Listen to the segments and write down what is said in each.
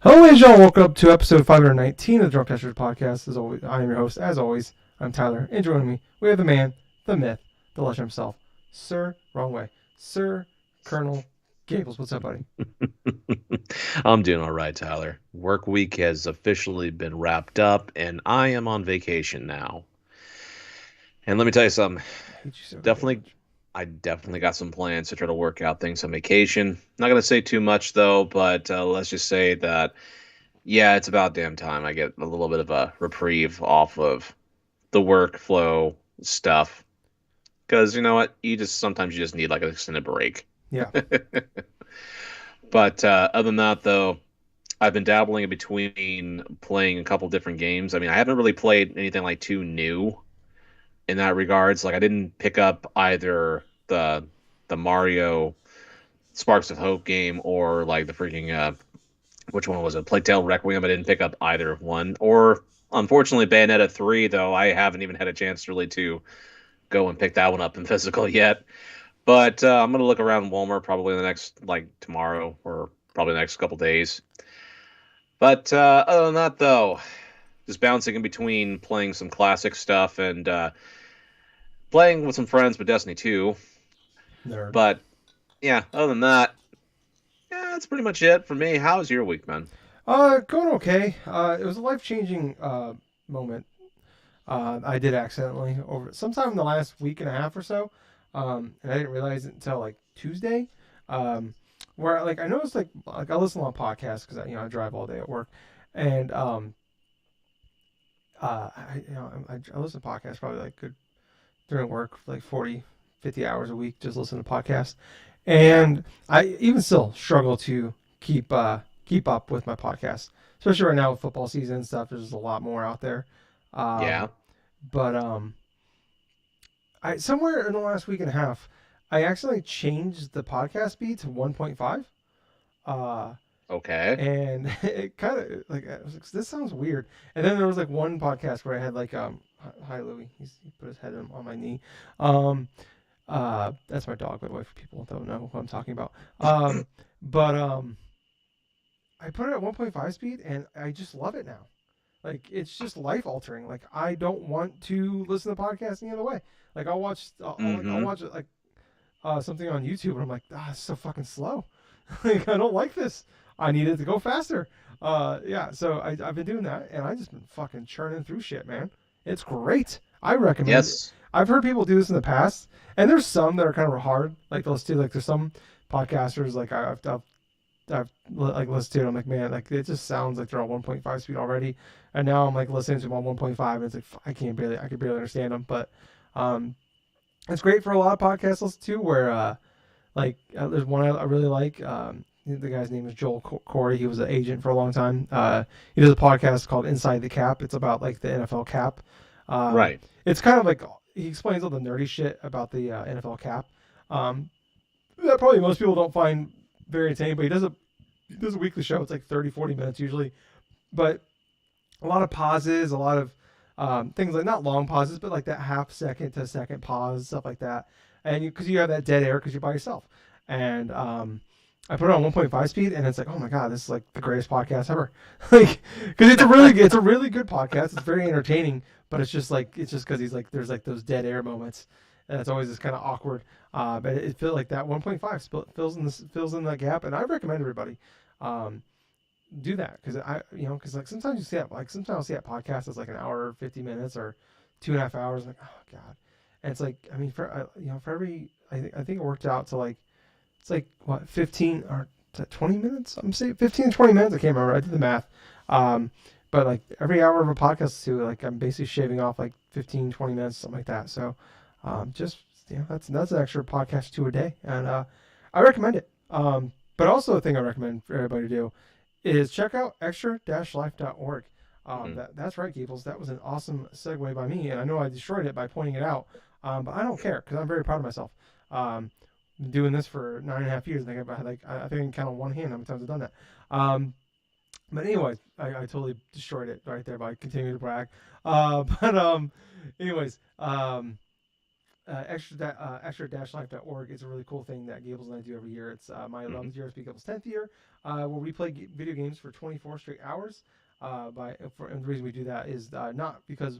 Hello, ladies and gentlemen. Welcome up to episode 519 of the DrunkNerds podcast. As always, I am your host. As always, I'm Tyler. And joining me, we have the man, the myth, the legend himself, Sir Wrong Way, Sir Colonel Gables. What's up, buddy? I'm doing all right, Tyler. Work week has officially been wrapped up, and I am on vacation now. And let me tell you something. I hate you so goddamn Definitely, much. I definitely got some plans to try to work out things on vacation. Not gonna say too much though, but let's just say that yeah, it's about damn time I get a little bit of a reprieve off of the workflow stuff. Because you know what, sometimes you just need like an extended break. Yeah. But other than that, though. I've been dabbling in between playing a couple different games. I mean, I haven't really played anything like too new in that regards. Like I didn't pick up either the Mario Sparks of Hope game or like the freaking which one was it? Plague Requiem. I didn't pick up either one. Or unfortunately Bayonetta 3, though I haven't even had a chance really to go and pick that one up in physical yet. But I'm gonna look around Walmart probably in the next like tomorrow or probably the next couple days. But other than that, though, just bouncing in between playing some classic stuff and playing with some friends with Destiny 2. Nerd. But yeah, other than that, yeah, that's pretty much it for me. How's your week, man? Going okay. It was a life-changing moment. I did accidentally over sometime in the last week and a half or so. And I didn't realize it until like Tuesday. Where like I noticed like I listen to a lot of podcasts because I drive all day at work, and I listen to podcasts probably like good during work like 40, 50 hours a week just listen to podcasts, Yeah, and I even still struggle to keep up with my podcasts, especially right now with football season and stuff. There's a lot more out there, yeah, but I somewhere in the last week and a half, I accidentally changed the podcast speed to 1.5. Uh, okay, and it kind of like I was like, this sounds weird. And then there was like one podcast where I had like hi Louie, he put his head on my knee. Um, that's my dog, by the way, for people that don't know what I'm talking about. But I put it at 1.5 speed, and I just love it now. Like it's just life altering. Like I don't want to listen to podcasts any other way. Like I'll mm-hmm, watch it like something on YouTube, and I'm like, it's so fucking slow. Like I don't like this. I need it to go faster. Yeah. So I've been doing that, and I just been fucking churning through shit, man. It's great. I recommend it. yes, I've heard people do this in the past, and there's some that are kind of hard. Like those two. Like there's some podcasters like I've like listened to it. I'm like, man, like it just sounds like they're on 1.5 speed already, and now I'm like listening to them on 1.5, and it's like I can barely understand them. But um, it's great for a lot of podcasts to listen to where there's one I really like. The guy's name is Joel Corey. He was an agent for a long time. He does a podcast called Inside the Cap. It's about like the NFL cap. Um, right, it's kind of like he explains all the nerdy shit about the NFL cap. Um, that probably most people don't find very entertaining, but he does a weekly show. It's like 30, 40 minutes usually, but a lot of pauses, a lot of things like not long pauses, but like that half second to second pause, stuff like that. And because you have that dead air because you're by yourself. And I put it on 1.5 speed, and it's like, oh my god, this is like the greatest podcast ever. Like, because it's a really good podcast. It's very entertaining, but it's just because he's like there's like those dead air moments, and it's always this kind of awkward. But it feels like that 1.5 fills in that gap, and I recommend everybody. Um, do that because because like sometimes you see that like sometimes I'll see that podcast that's like an hour 50 minutes or 2.5 hours, like oh god. And it's like I mean for for every I think it worked out to like it's like what 15 or 20 minutes, I'm saying 15 to 20 minutes, I can't remember, I did the math. um but like every hour of a podcast too, like I'm basically shaving off like 15 20 minutes, something like that. So just that's an extra podcast two a day, and I recommend it. But also the thing I recommend for everybody to do is check out extra-life.org. mm-hmm. That's right, Gables. That was an awesome segue by me, and I know I destroyed it by pointing it out. But I don't care because I'm very proud of myself. Been doing this for 9.5 years. I think I can count on one hand how many times I've done that. But anyways, I totally destroyed it right there by continuing to brag. But anyways, extra-life.org is a really cool thing that Gables and I do every year. It's my 11th year, it's Gables' 10th year, where we play video games for 24 straight hours. And the reason we do that is not because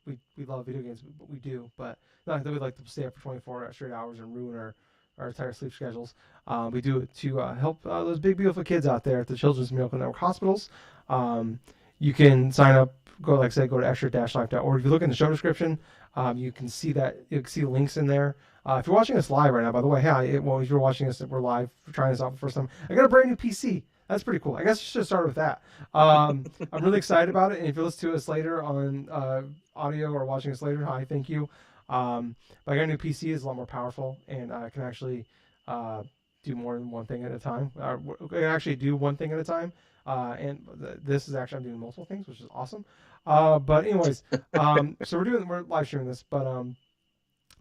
we love video games, but we do, but not that we like to stay up for 24 straight hours and ruin our entire sleep schedules. We do it to help those big, beautiful kids out there at the Children's Miracle Network hospitals. You can sign up, go to extra-life.org. If you look in the show description, you can see links in there. If you're watching us live right now, by the way, if you're watching us, we're live, we're trying this out for the first time. I got a brand new PC. That's pretty cool. I guess you should have started with that. I'm really excited about it. And if you listen to us later on audio or watching us later, hi, thank you. But I got a new PC. It's a lot more powerful, and I can actually do more than one thing at a time. I can actually do one thing at a time. This is actually, I'm doing multiple things, which is awesome. But anyways, so we're live streaming this, but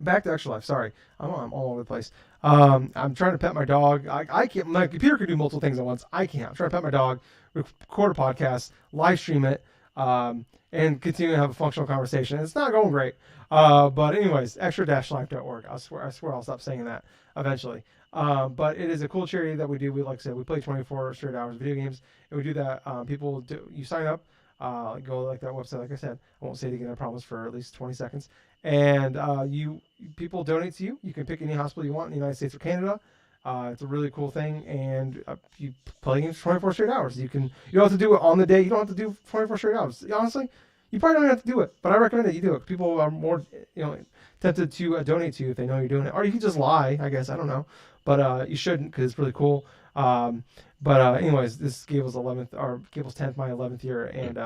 back to Extra Life. Sorry, I'm all over the place. I'm trying to pet my dog. I can't. My computer can do multiple things at once. I can't. I'm trying to pet my dog, record a podcast, live stream it, and continue to have a functional conversation. It's not going great. But anyways, extra-life.org. I swear I'll stop saying that eventually. But it is a cool charity that we do. Like I said, we play 24 straight hours of video games, and we do that. You sign up, go like that website. Like I said, I won't say it again. I promise, for at least 20 seconds. And people donate to you. You can pick any hospital you want in the United States or Canada. It's a really cool thing, and you play games for 24 straight hours. You don't have to do it on the day. You don't have to do 24 straight hours. Honestly, you probably don't have to do it, but I recommend that you do it. People are more, tempted to donate to you if they know you're doing it, or you can just lie. I guess, I don't know, but you shouldn't, because it's really cool. Anyways, this is Gables' 10th, my 11th year, and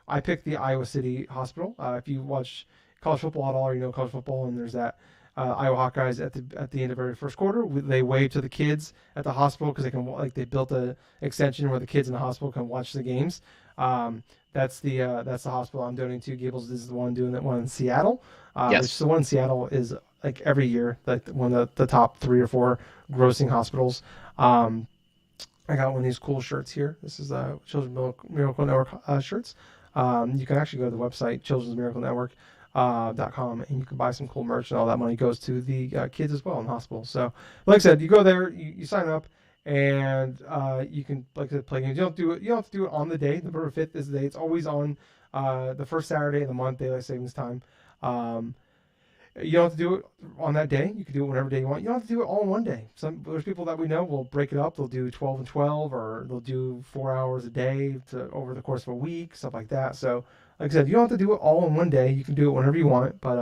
I picked the Iowa City Hospital. If you watch college football at all, or college football, and there's that Iowa Hawkeyes at the end of every first quarter, they wave to the kids at the hospital because they built a extension where the kids in the hospital can watch the games. That's the hospital I'm donating to. Gables is the one doing that one in Seattle. Yes. Which the one in Seattle is like every year like one of the top 3 or 4 grossing hospitals. I got one of these cool shirts here. This is Children's Miracle Network shirts. You can actually go to the website childrensmiraclenetwork.com and you can buy some cool merch, and all that money goes to the kids as well in the hospital. So, like I said, you go there, you sign up, and you can play games. You don't have to do it on the day. November 5th is the day. It's always on the first Saturday of the month, daylight savings time. You don't have to do it on that day. You can do it whatever day you want. You don't have to do it all in one day. There's people that we know will break it up. They'll do 12 and 12, or they'll do 4 hours a day over the course of a week, stuff like that. So, like I said, you don't have to do it all in one day. You can do it whenever you want. But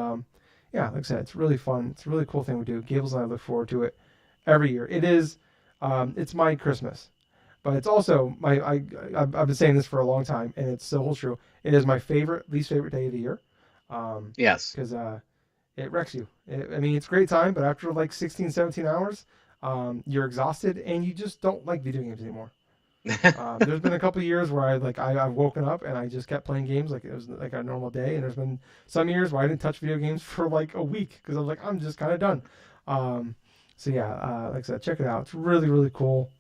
yeah, like I said, it's really fun. It's a really cool thing we do. Gables and I look forward to it every year. It is, it's my Christmas, but it's also I've been saying this for a long time, and it's still true. It is my least favorite day of the year. Yes. Because it wrecks you. It's a great time, but after like 16, 17 hours, you're exhausted, and you just don't like video games anymore. There's been a couple of years where I've woken up and I just kept playing games like it was like a normal day, and there's been some years where I didn't touch video games for like a week because I was like, I'm just kind of done. So yeah, like I said, check it out. It's really, really cool.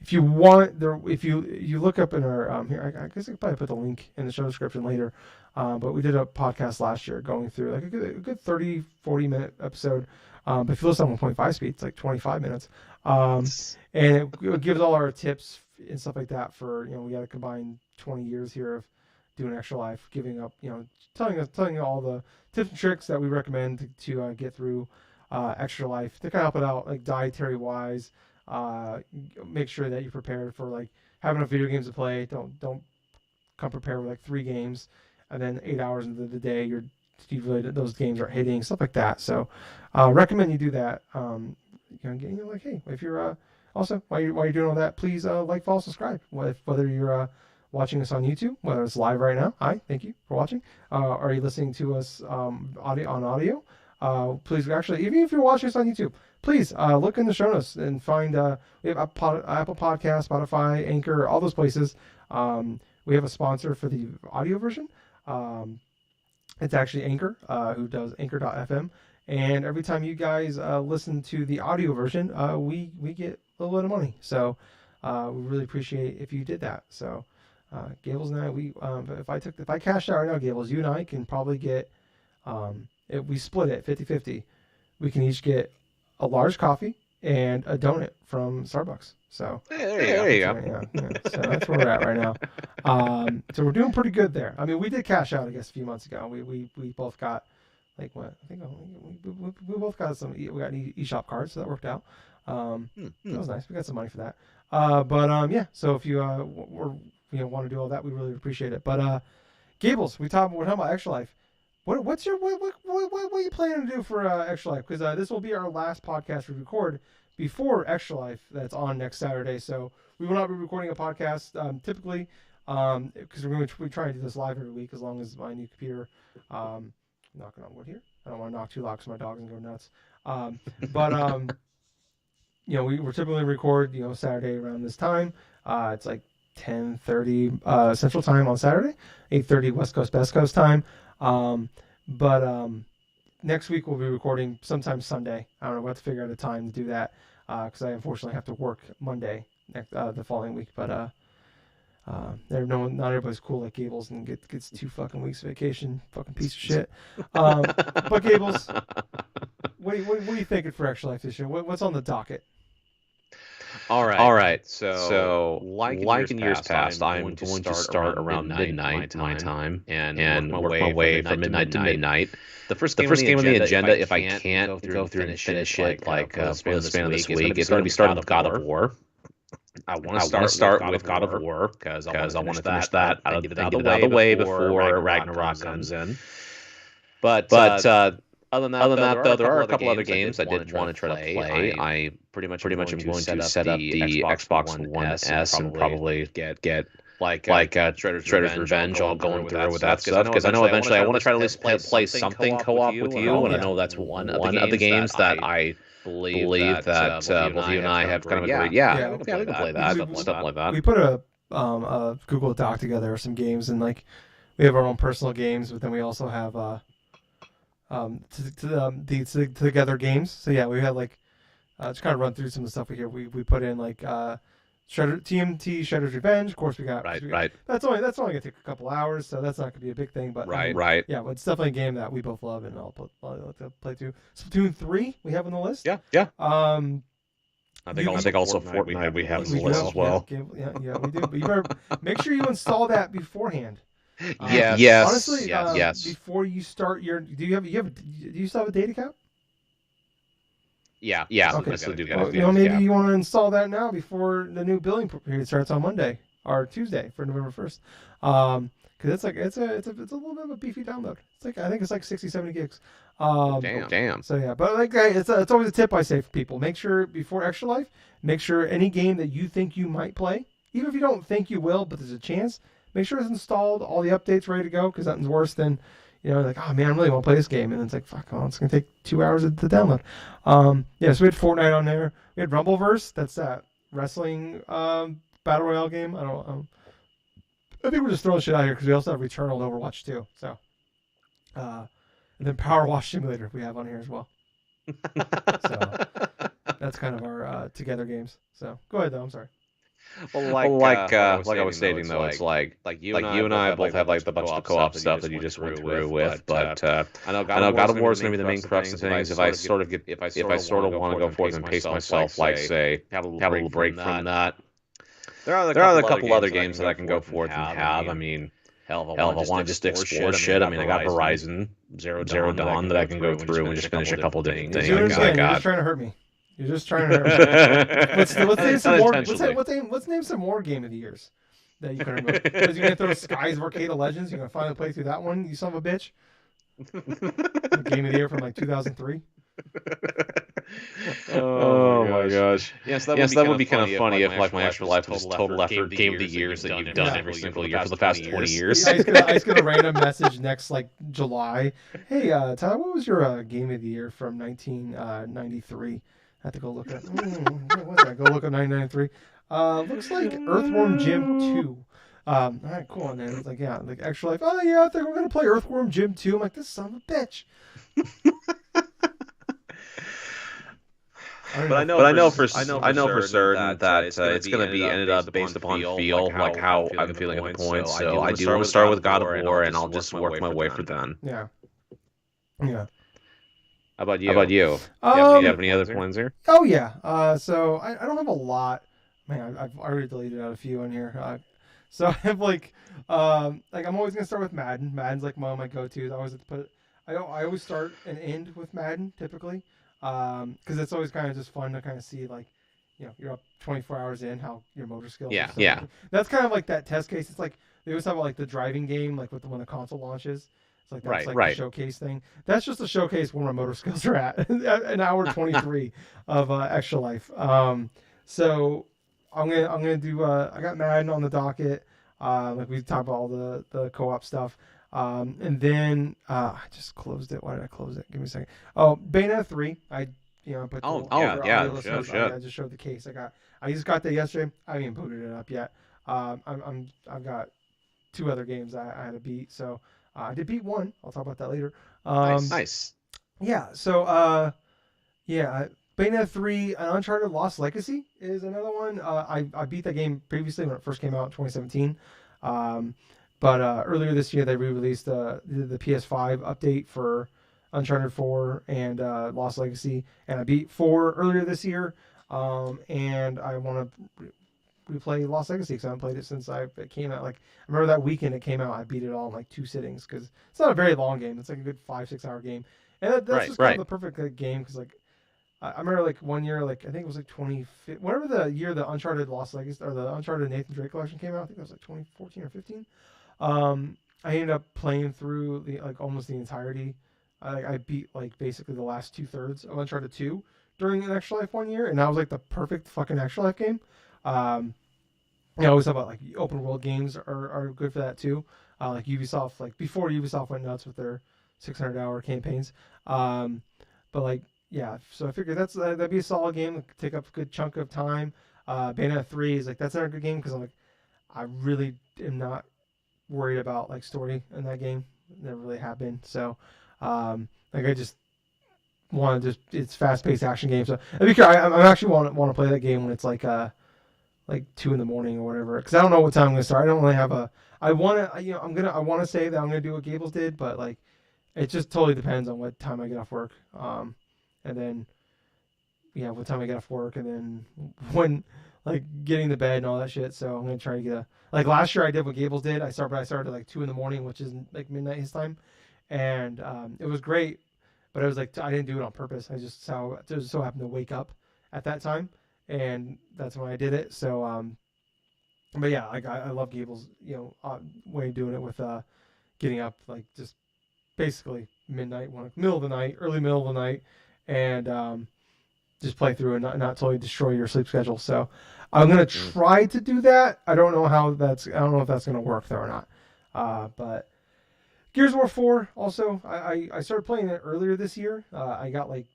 If you want, if you look up in our here, I guess I could probably put the link in the show description later. But we did a podcast last year going through like a good 30, 40-minute episode. But if you listen on 1.5 speed, it's like 25 minutes. And it gives all our tips and stuff like that for, we got to combine 20 years here of doing Extra Life, giving up, telling you all the tips and tricks that we recommend to get through Extra Life to kind of help it out, like dietary wise. Make sure that you're prepared for like having enough video games to play. Don't come prepared with like 3 games, and then 8 hours into the day those games aren't hitting, stuff like that. So recommend you do that. Like, hey, if you're also while you're doing all that, please like, follow, subscribe. Whether you're watching us on YouTube, whether it's live right now, hi, thank you for watching. Are you listening to us audio? Please, actually, even if you're watching us on YouTube, please look in the show notes and find we have Apple Podcasts, Spotify, Anchor, all those places. We have a sponsor for the audio version. It's actually Anchor, who does Anchor.fm. And every time you guys listen to the audio version, we get a little bit of money. So we really appreciate if you did that. So Gables and I, if I cashed out right now, Gables, you and I can probably get, if we split it 50-50, we can each get a large coffee and a donut from Starbucks. So hey, there you go. Right, yeah. So that's where we're at right now. So we're doing pretty good there. I mean, we did cash out, I guess, a few months ago. We both got like what I think we both got we got eShop cards, so that worked out. That was nice. We got some money for that. Yeah. So if you want to do all that, we really appreciate it. But Gables, we're talking about Extra Life. What are you planning to do for Extra Life? Because this will be our last podcast we record before Extra Life that's on next Saturday. So we will not be recording a podcast typically because we're going to be trying to do this live every week as long as my new computer. Knocking on wood here. I don't want to knock too loud because my dog's going to go nuts. We're typically record Saturday around this time. It's like 10:30 Central Time on Saturday, 8:30 West Coast Best Coast time. Next week we'll be recording sometime Sunday. I don't know. We'll have to figure out a time to do that because I unfortunately have to work Monday the following week. But not everybody's cool like Gables and gets 2 fucking weeks of vacation. Fucking piece of shit. But Gables, what are you thinking for Extra Life this year? What's on the docket? All right. So like in years past, I'm going to start around midnight my time and work my way from midnight to midnight. The first game on the agenda, if I can't go through and finish it like within the span of this week, is going to be starting with God of War. I want to start with God of War because I want to finish that out of the way before Ragnarok comes in. But other than that, though, there are a couple other games I did want to try to play. I pretty much am going to set up the Xbox One S and probably get like Shredder's Revenge all going through with that stuff because I know eventually I want to try to at least play something co-op with you, and I know that's one of the games that I believe that both you and I have kind of agreed. Yeah, we can play that stuff like that. We put a Google Doc together of some games, and like we have our own personal games, but then we also have the together games. So yeah, we had like just kind of run through some of the stuff here. We put in like TMT Shredder's Revenge. Of course, we got right. That's only gonna take a couple hours, so that's not gonna be a big thing. But right. Yeah, but it's definitely a game that we both love, and I'll like to play too. Splatoon 3 we have on the list. Yeah. I think also Fortnite we have on the list as well. Yeah, we do. But you better make sure you install that beforehand. Yes. Honestly, yes. Before you start your, do you still have a data cap? Yeah. Okay. Maybe you want to install that now before the new billing period starts on Monday or Tuesday for November 1st. Because it's a little bit of a beefy download. I think it's like 60-70 gigs. Damn. So yeah, but like it's always a tip I say for people: make sure before Extra Life, make sure any game that you think you might play, even if you don't think you will, but there's a chance. Make sure it's installed, all the updates ready to go, because nothing's worse than, like, oh man, I really want to play this game, and it's like, fuck, it's gonna take 2 hours to download. So we had Fortnite on there. We had Rumbleverse. That's that wrestling battle royale game. I think we're just throwing shit out here because we also have Returnal and Overwatch too. So, and then Power Wash Simulator we have on here as well. So that's kind of our together games. So go ahead though. I'm sorry. Well, like I was stating though, it's like you and I both have like a bunch of co-op stuff that you just went through with, but I know God of War is going to be the main crux of things. If I sort of want to go forth and pace myself, like say have a little break from that, there are a couple other games that I can go forth and have. I mean, hell, if I want to just explore shit, I mean, I got Horizon Zero Dawn that I can go through and just finish a couple different things. You're just trying to hurt me. You're just trying to hurt me. Let's name some more Game of the Years that you can remember. Because you're going to throw Skies of Arcade of Legends. You're going to finally play through that one, you son of a bitch. Game of the Year from like 2003. Oh my gosh. Yes, that would be kind of funny if like my Extra Life was total effort Game of the Years that you've done every single year for the past 20 years. I just get a random message next like July. Hey, Tyler, what was your Game of the Year from 1993? I have to go look at. What's that? Go look at 1993. Looks like Earthworm Jim 2. All right, cool. And then it's like, yeah, like Extra Life. Oh yeah, I think we're gonna play Earthworm Jim 2. I'm like, this son of a bitch. But I know for certain that it's going to be ended up based upon feel, like how I'm feeling at the point. So I do want to start with God of War, and I'll just work my way for then. Yeah. How about you? You have any other plans here? Oh yeah. So I don't have a lot. Man, I've already deleted out a few in here. So I have like I'm always gonna start with Madden. Madden's like one of my go-tos. I always have to put. I always start and end with Madden typically, because it's always kind of just fun to kind of see like, you're up 24 hours in how your motor skills and Yeah. stuff. Yeah. That's kind of like that test case. It's like they always talk about like the driving game, like when the console launches. It's like that's Right. like the showcase thing. That's just a showcase where my motor skills are at. An hour 23 of extra life. So I'm gonna do. I got Madden on the docket. Like we talked about all the co-op stuff. And then I just closed it. Why did I close it? Give me a second. Oh, Bayonetta 3. I put Oh, the, yeah, for yeah. audio listeners, I just showed the case. I just got that yesterday. I haven't even booted it up yet. I've got two other games I had to beat. So I did beat one. I'll talk about that later. Nice. Yeah. So yeah, Bayonetta 3 and Uncharted Lost Legacy is another one. I beat that game previously when it first came out in 2017. But earlier this year, they re-released the PS5 update for Uncharted 4 and Lost Legacy. And I beat 4 earlier this year. And I want to replay Lost Legacy because I haven't played it since it came out. Like, I remember that weekend it came out, I beat it all in like 2 sittings because it's not a very long game. It's like a good 5-6 hour game. And that's just kind of the perfect game because like, I remember like one year, like I think it was like 2015, whatever the year the Uncharted Lost Legacy or the Uncharted Nathan Drake collection came out. I think it was like 2014 or 15. I ended up playing through almost the entirety. I beat like basically the last 2/3 of Uncharted 2 during an Extra Life one year, and that was like the perfect fucking Extra Life game. I always thought about like open world games are good for that too. Like Ubisoft, like before Ubisoft went nuts with their 600-hour campaigns. But like, yeah, so I figured that'd be a solid game. That could take up a good chunk of time. Bayonetta 3 is like that's not a good game because I really am not worried about like story in that game. Never really have been. So like I just want to it's fast paced action game. So I actually want to play that game when it's like 2 in the morning or whatever because I don't know what time I'm gonna start. I don't really have a. I want to I want to say that I'm gonna do what Gables did, but like it just totally depends on what time I get off work. And then what time I get off work, and then when like getting to bed and all that shit. So I'm gonna try to get like last year I did what Gables did. I started at like 2 in the morning, which is like midnight his time, and it was great. But it was like I didn't do it on purpose. I just so happened to wake up at that time, and that's when I did it. So but yeah, like I love Gables, way of doing it with getting up like just basically midnight, middle of the night, early middle of the night, and just play through and not totally destroy your sleep schedule. So I'm gonna try to do that. I don't know if that's gonna work though or not. But Gears of War 4 also, I started playing it earlier this year. I got like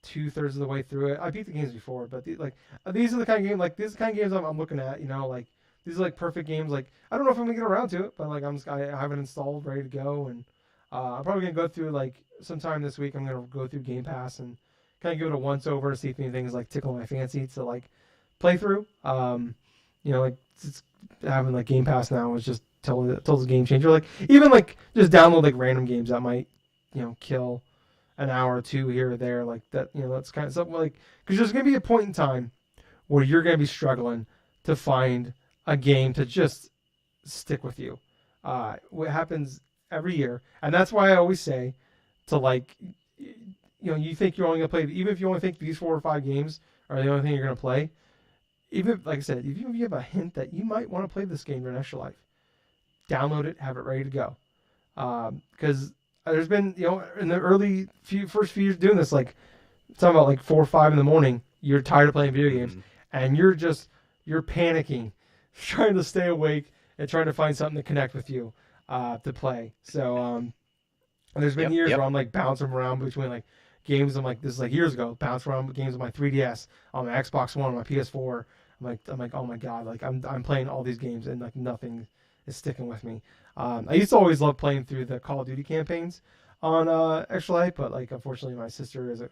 2/3 of the way through it. I beat the games before, but these are the kind of games I'm looking at. Like these are like perfect games. Like I don't know if I'm gonna get around to it, but like I have it installed, ready to go, and I'm probably gonna go through like sometime this week. I'm gonna go through Game Pass and kind of give it a once over, see if anything's like tickle my fancy to like play through. Like it's having like Game Pass now is just totally a game changer. Like even like just download like random games that might kill an hour or two here or there, like that. That's kind of something like because there's gonna be a point in time where you're gonna be struggling to find a game to just stick with you. What happens every year, and that's why I always say to like you think you're only gonna play, even if you only think these 4 or 5 games are the only thing you're gonna play. Even like I said, if you have a hint that you might want to play this game during Extra Life, download it, have it ready to go. Because there's been in the first few years doing this, like talking about like 4 or 5 in the morning, you're tired of playing video games, and you're panicking, trying to stay awake and trying to find something to connect with you to play. So there's been years where I'm like bouncing around between like games. I'm like, this is like years ago, bounce around with games on my 3DS, on my Xbox One, on my PS4. I'm like, oh my god, like I'm playing all these games and like nothing is sticking with me. I used to always love playing through the Call of Duty campaigns on Extra Life, but like unfortunately my sister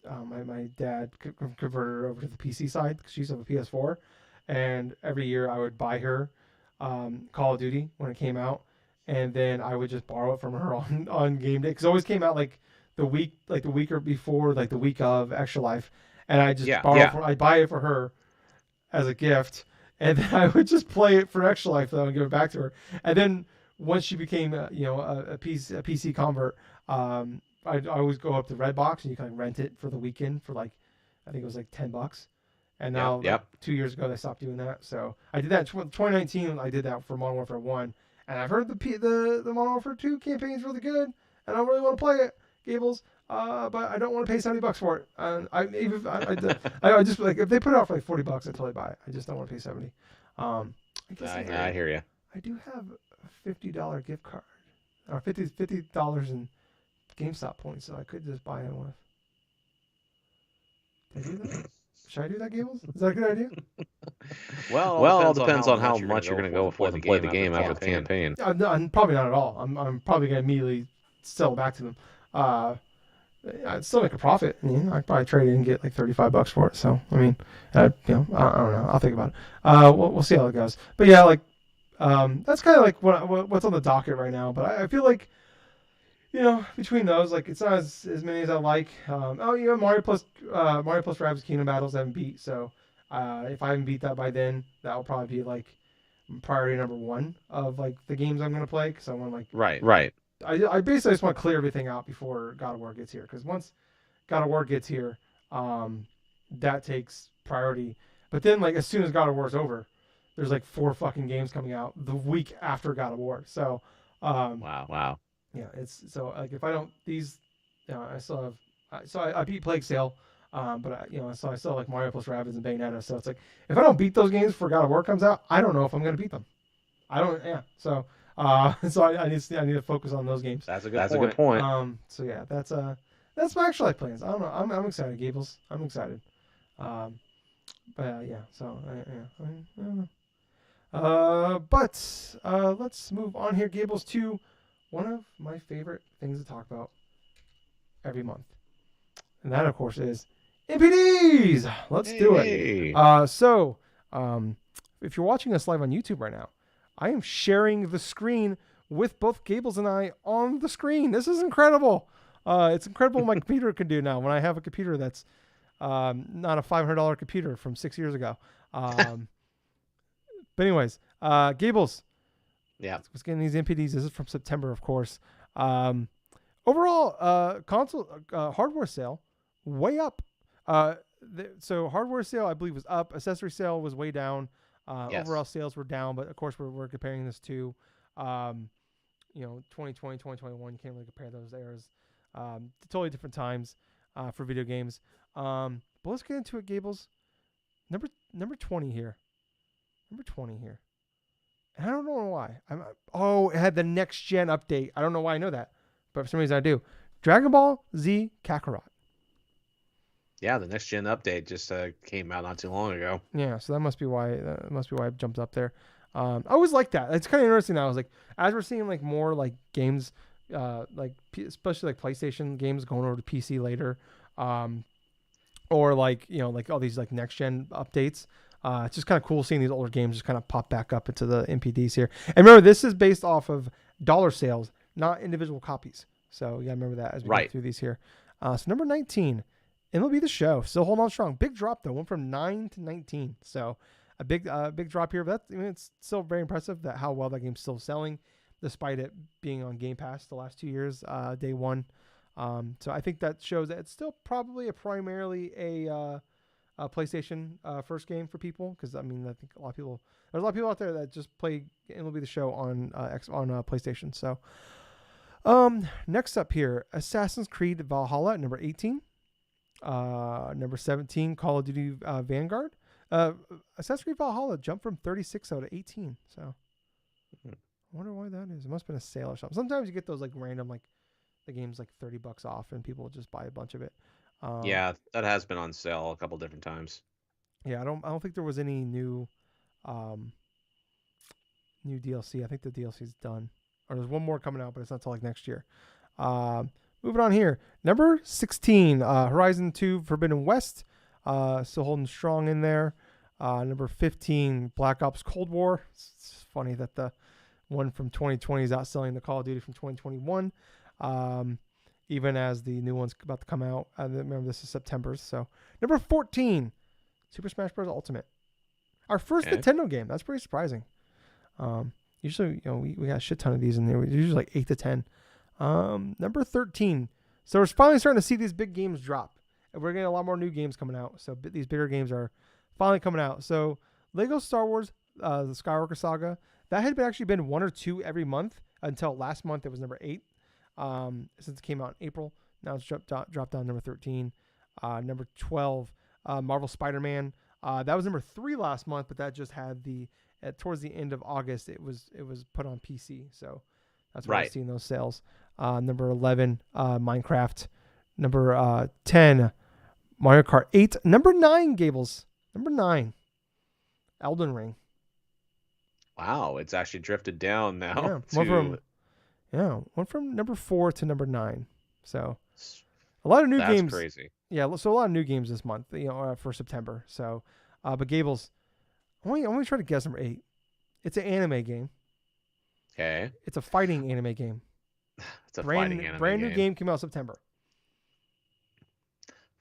my dad converted her over to the PC side because she used to have a PS4, and every year I would buy her Call of Duty when it came out, and then I would just borrow it from her on game day because it always came out like the week or before, like the week of Extra Life, and I just Yeah. I buy it for her as a gift, and then I would just play it for Extra Life though and give it back to her. And then once she became a PC convert, I always go up to Redbox and you can rent it for the weekend for like I think it was like $10. And now like Yep. 2 years ago they stopped doing that. So I did that in 2019. I did that for Modern Warfare 1, and I've heard the Modern Warfare 2 campaign is really good, and I really want to play it, Gables. But I don't want to pay $70 for it. And I just like if they put it out for like $40, I totally buy it. I just don't want to pay 70. I guess I hear you. I do have a $50 gift card, or $50 in GameStop points, so I could just buy it with. Did I do that? Should I do that, Gables? Is that a good idea? Well, it depends on how much you're going to go forth and play the game after the campaign. No, probably not at all. I'm probably going to immediately sell it back to them. I'd still make a profit. I'd probably trade it and get like $35 for it. So I mean, I don't know. I'll think about it. We'll see how it goes. But yeah, like that's kind of like what's on the docket right now. But I feel like between those, like it's not as many as I like. Mario plus Rabbids Kingdom Battles I haven't beat. So if I haven't beat that by then, that will probably be like priority number one of like the games I'm gonna play because I want like Right. I basically just want to clear everything out before God of War gets here. Because once God of War gets here, that takes priority. But then, like, as soon as God of War is over, there's like 4 fucking games coming out the week after God of War. So, Wow. yeah, it's so like if I don't I still have. So I beat Plague Sale, but so I still have like Mario plus Rabbids and Bayonetta. So it's like if I don't beat those games before God of War comes out, I don't know if I'm gonna beat them. I don't. Yeah. So. So I need to focus on those games. That's a good point. So yeah, that's my Actual Life plans. I don't know. I'm excited, Gables. I'm excited. But yeah. So yeah. I don't know. But let's move on here, Gables, to one of my favorite things to talk about every month, and that of course is NPDs. Let's do it. So if you're watching us live on YouTube right now, I am sharing the screen with both Gables and I on the screen. This is incredible. It's incredible what my computer can do now when I have a computer that's not a $500 computer from 6 years ago. But anyways, Gables. Yeah. Let's get in these NPDs. This is from September, of course. Overall, console hardware sale way up. So hardware sale, I believe, was up. Accessory sale was way down. Yes. Overall sales were down, but of course we're comparing this to 2020, 2021. You can't really compare those eras. Totally different times for video games. But let's get into it, Gables. Number 20 here. Number 20 here. And I don't know why. It had the next gen update. I don't know why I know that, but for some reason I do. Dragon Ball Z Kakarot. Yeah, the next gen update just came out not too long ago. Yeah, so that must be why it jumped up there. I always like that. It's kind of interesting now. I was like, as we're seeing like more like games, especially like PlayStation games going over to PC later, or like like all these like next gen updates. It's just kind of cool seeing these older games just kind of pop back up into the NPDs here. And remember, this is based off of dollar sales, not individual copies. So you gotta remember that as we go through these here. So number 19. MLB The Show, still holding on strong. Big drop though, went from 9 to 19. So a big drop here. But it's still very impressive that how well that game's still selling, despite it being on Game Pass the last 2 years, day one. So I think that shows that it's still probably primarily a PlayStation first game for people, because I think there's a lot of people out there that just play MLB The Show on PlayStation. So next up here, Assassin's Creed Valhalla at number 18. Number 17, Call of Duty Vanguard. Assassin's Creed Valhalla jumped from 36 out to 18. So I wonder why that is. It must have been a sale or something. Sometimes you get those like random, like the game's like $30 off and people just buy a bunch of it. Yeah, that has been on sale a couple different times. Yeah, I don't think there was any new DLC. I think the DLC's done. Or there's one more coming out, but it's not till like next year. Moving on here. Number 16, Horizon 2 Forbidden West. Still holding strong in there. Number 15, Black Ops Cold War. It's funny that the one from 2020 is outselling the Call of Duty from 2021. even as the new one's about to come out. Remember, this is September. So number 14, Super Smash Bros. Ultimate. Our first Nintendo game. That's pretty surprising. Usually, we got a shit ton of these in there. We're usually like 8 to 10. Number 13. So we're finally starting to see these big games drop. And we're getting a lot more new games coming out. So these bigger games are finally coming out. So Lego Star Wars, the Skywalker Saga, that had actually been 1 or 2 every month until last month. It was number 8. Since it came out in April. Now it's dropped down to number 13. Number 12, Marvel Spider-Man. That was number 3 last month, but that just had towards the end of August, it was put on PC. So that's why I'm seeing those sales. Number 11, Minecraft. Number 10, Mario Kart 8. Number 9, Gables. Number 9, Elden Ring. Wow, it's actually drifted down now. Went from number 4 to number 9. So a lot of new games. That's crazy. Yeah, so a lot of new games this month, for September. So, but Gables, I want to try to guess number 8. It's an anime game. Okay. It's a fighting anime game. It's a fighting anime brand new game came out September.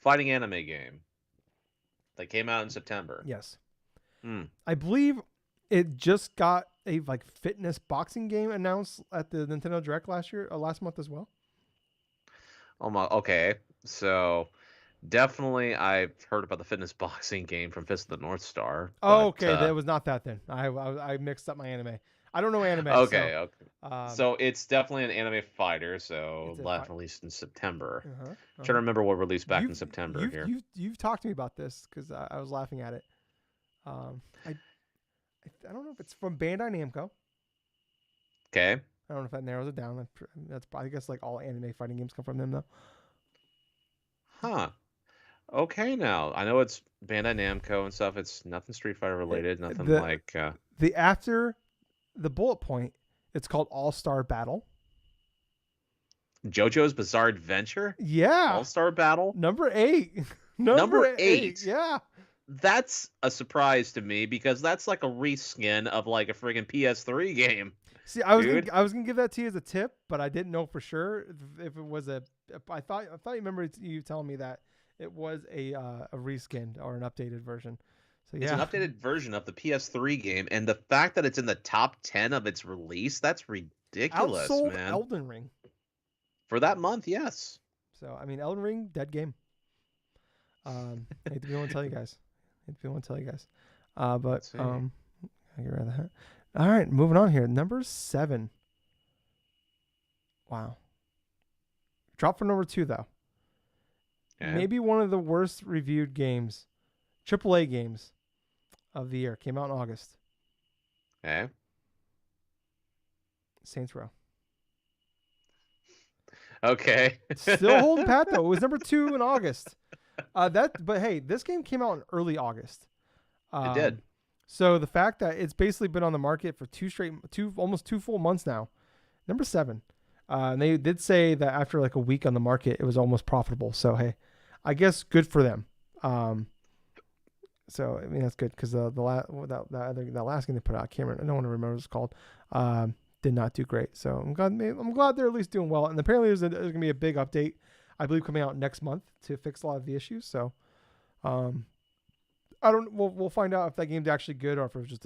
Fighting anime game. That came out in September. Yes. I believe it just got a fitness boxing game announced at the Nintendo Direct last month as well. Oh my. Okay. So definitely I've heard about the fitness boxing game from Fist of the North Star. Oh, okay. That was not that then. I mixed up my anime. I don't know anime. Okay. So it's definitely an anime fighter. So released in September. Trying to remember what released back in September here. You've talked to me about this because I was laughing at it. I don't know if it's from Bandai Namco. Okay. I don't know if that narrows it down. That's I guess all anime fighting games come from them though. Huh. Okay, now I know it's Bandai Namco and stuff. It's nothing Street Fighter related. Nothing after the bullet point. It's called All-Star Battle. JoJo's Bizarre Adventure. Yeah. All-Star Battle. Number 8. Number 8. Yeah. That's a surprise to me because that's like a reskin of a friggin' PS3 game. See, I was gonna give that to you as a tip, but I didn't know for sure if it was I thought you remember you telling me that it was a reskin or an updated version. So yeah, it's an updated version of the PS3 game, and the fact that it's in the top 10 of its release, that's ridiculous, outsold man. Elden Ring for that month, yes. So I mean, Elden Ring, dead game. I hate to be able to tell you guys. But I get rid of that. All right, moving on here. Number 7. Wow. Drop for number 2 though. Yeah. Maybe one of the worst reviewed games, AAA games of the year. Came out in August. Okay. Saints Row. Okay. Still holding pat though. It was number 2 in August. But hey, this game came out in early August. It did. So the fact that it's basically been on the market for almost 2 full months now. Number 7. And they did say that after a week on the market, it was almost profitable. So hey, I guess good for them. So I mean that's good because that last game they put out, I can't remember. I don't want to remember what it's called. Did not do great. So I'm glad they're at least doing well. And apparently there's going to be a big update, I believe, coming out next month to fix a lot of the issues. So, we'll find out if that game's actually good or if it's just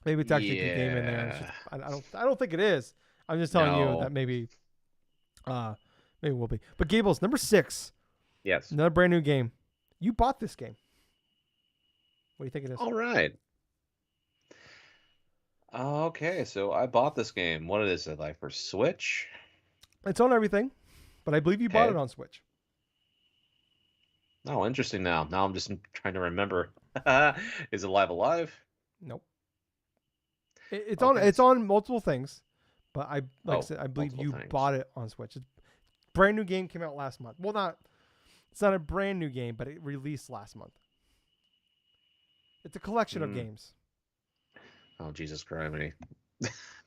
maybe it's actually a good game in there. I don't think it is. I'm just telling you that maybe it will be. But Gables, number 6. Yes. Another brand new game. You bought this game. What do you think it is? All right. Okay, so I bought this game. What is it, for Switch? It's on everything, but I believe you bought it on Switch. Oh, interesting now. Now I'm just trying to remember. Is it Live Alive? Nope. It's on multiple things, but I said, I believe you bought it on Switch. It's brand new game, came out last month. Well, it's not a brand new game, but it released last month. It's a collection of games. Oh, Jesus Christ.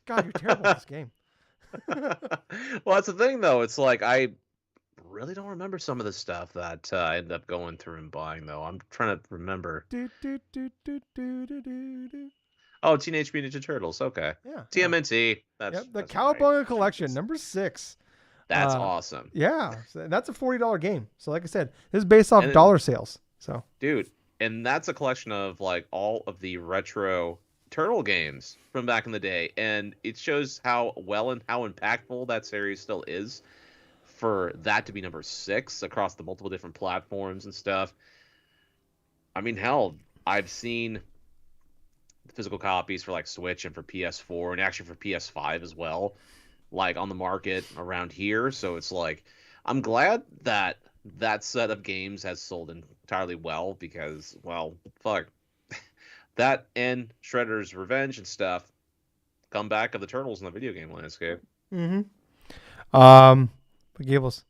God, you're terrible at this game. Well, that's the thing, though. It's I really don't remember some of the stuff that I ended up going through and buying, though. I'm trying to remember. Oh, Teenage Mutant Ninja Turtles. Okay. Yeah. TMNT. The Cowabunga Collection, number 6. That's awesome. Yeah, so that's a $40 game. So like I said, this is based off And dollar sales. So dude, and that's a collection of like all of the retro Turtle games from back in the day, and it shows how well and how impactful that series still is for that to be number 6 across the multiple different platforms and stuff. I mean, hell, I've seen physical copies for like Switch and for PS4 and actually for PS5 as well, like on the market around here. So it's like I'm glad that that set of games has sold entirely well because, well, fuck, that and Shredder's Revenge and stuff, comeback of the Turtles in the video game landscape. mm-hmm. But Gables,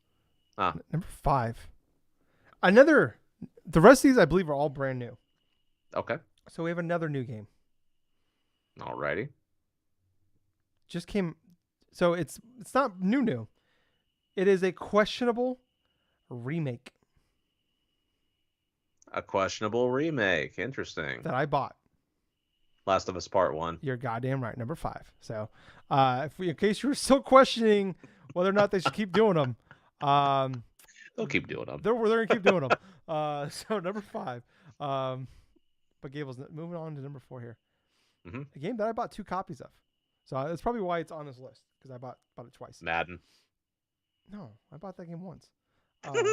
Ah, number 5. Another. The rest of these I believe are all brand new. okay, So we have another new game. alrighty. Just came. So it's not new. It is a questionable remake A questionable remake. Interesting. that I bought. Last of Us Part 1. You're goddamn right. Number 5. So, in case you were still questioning whether or not they should keep doing them, They'll keep doing them. they're gonna keep doing them. So number 5. But Gables, moving on to number 4 here. Mm-hmm. A game that I bought 2 copies of. So that's probably why it's on this list because I bought it twice. Madden. No, I bought that game once. Brand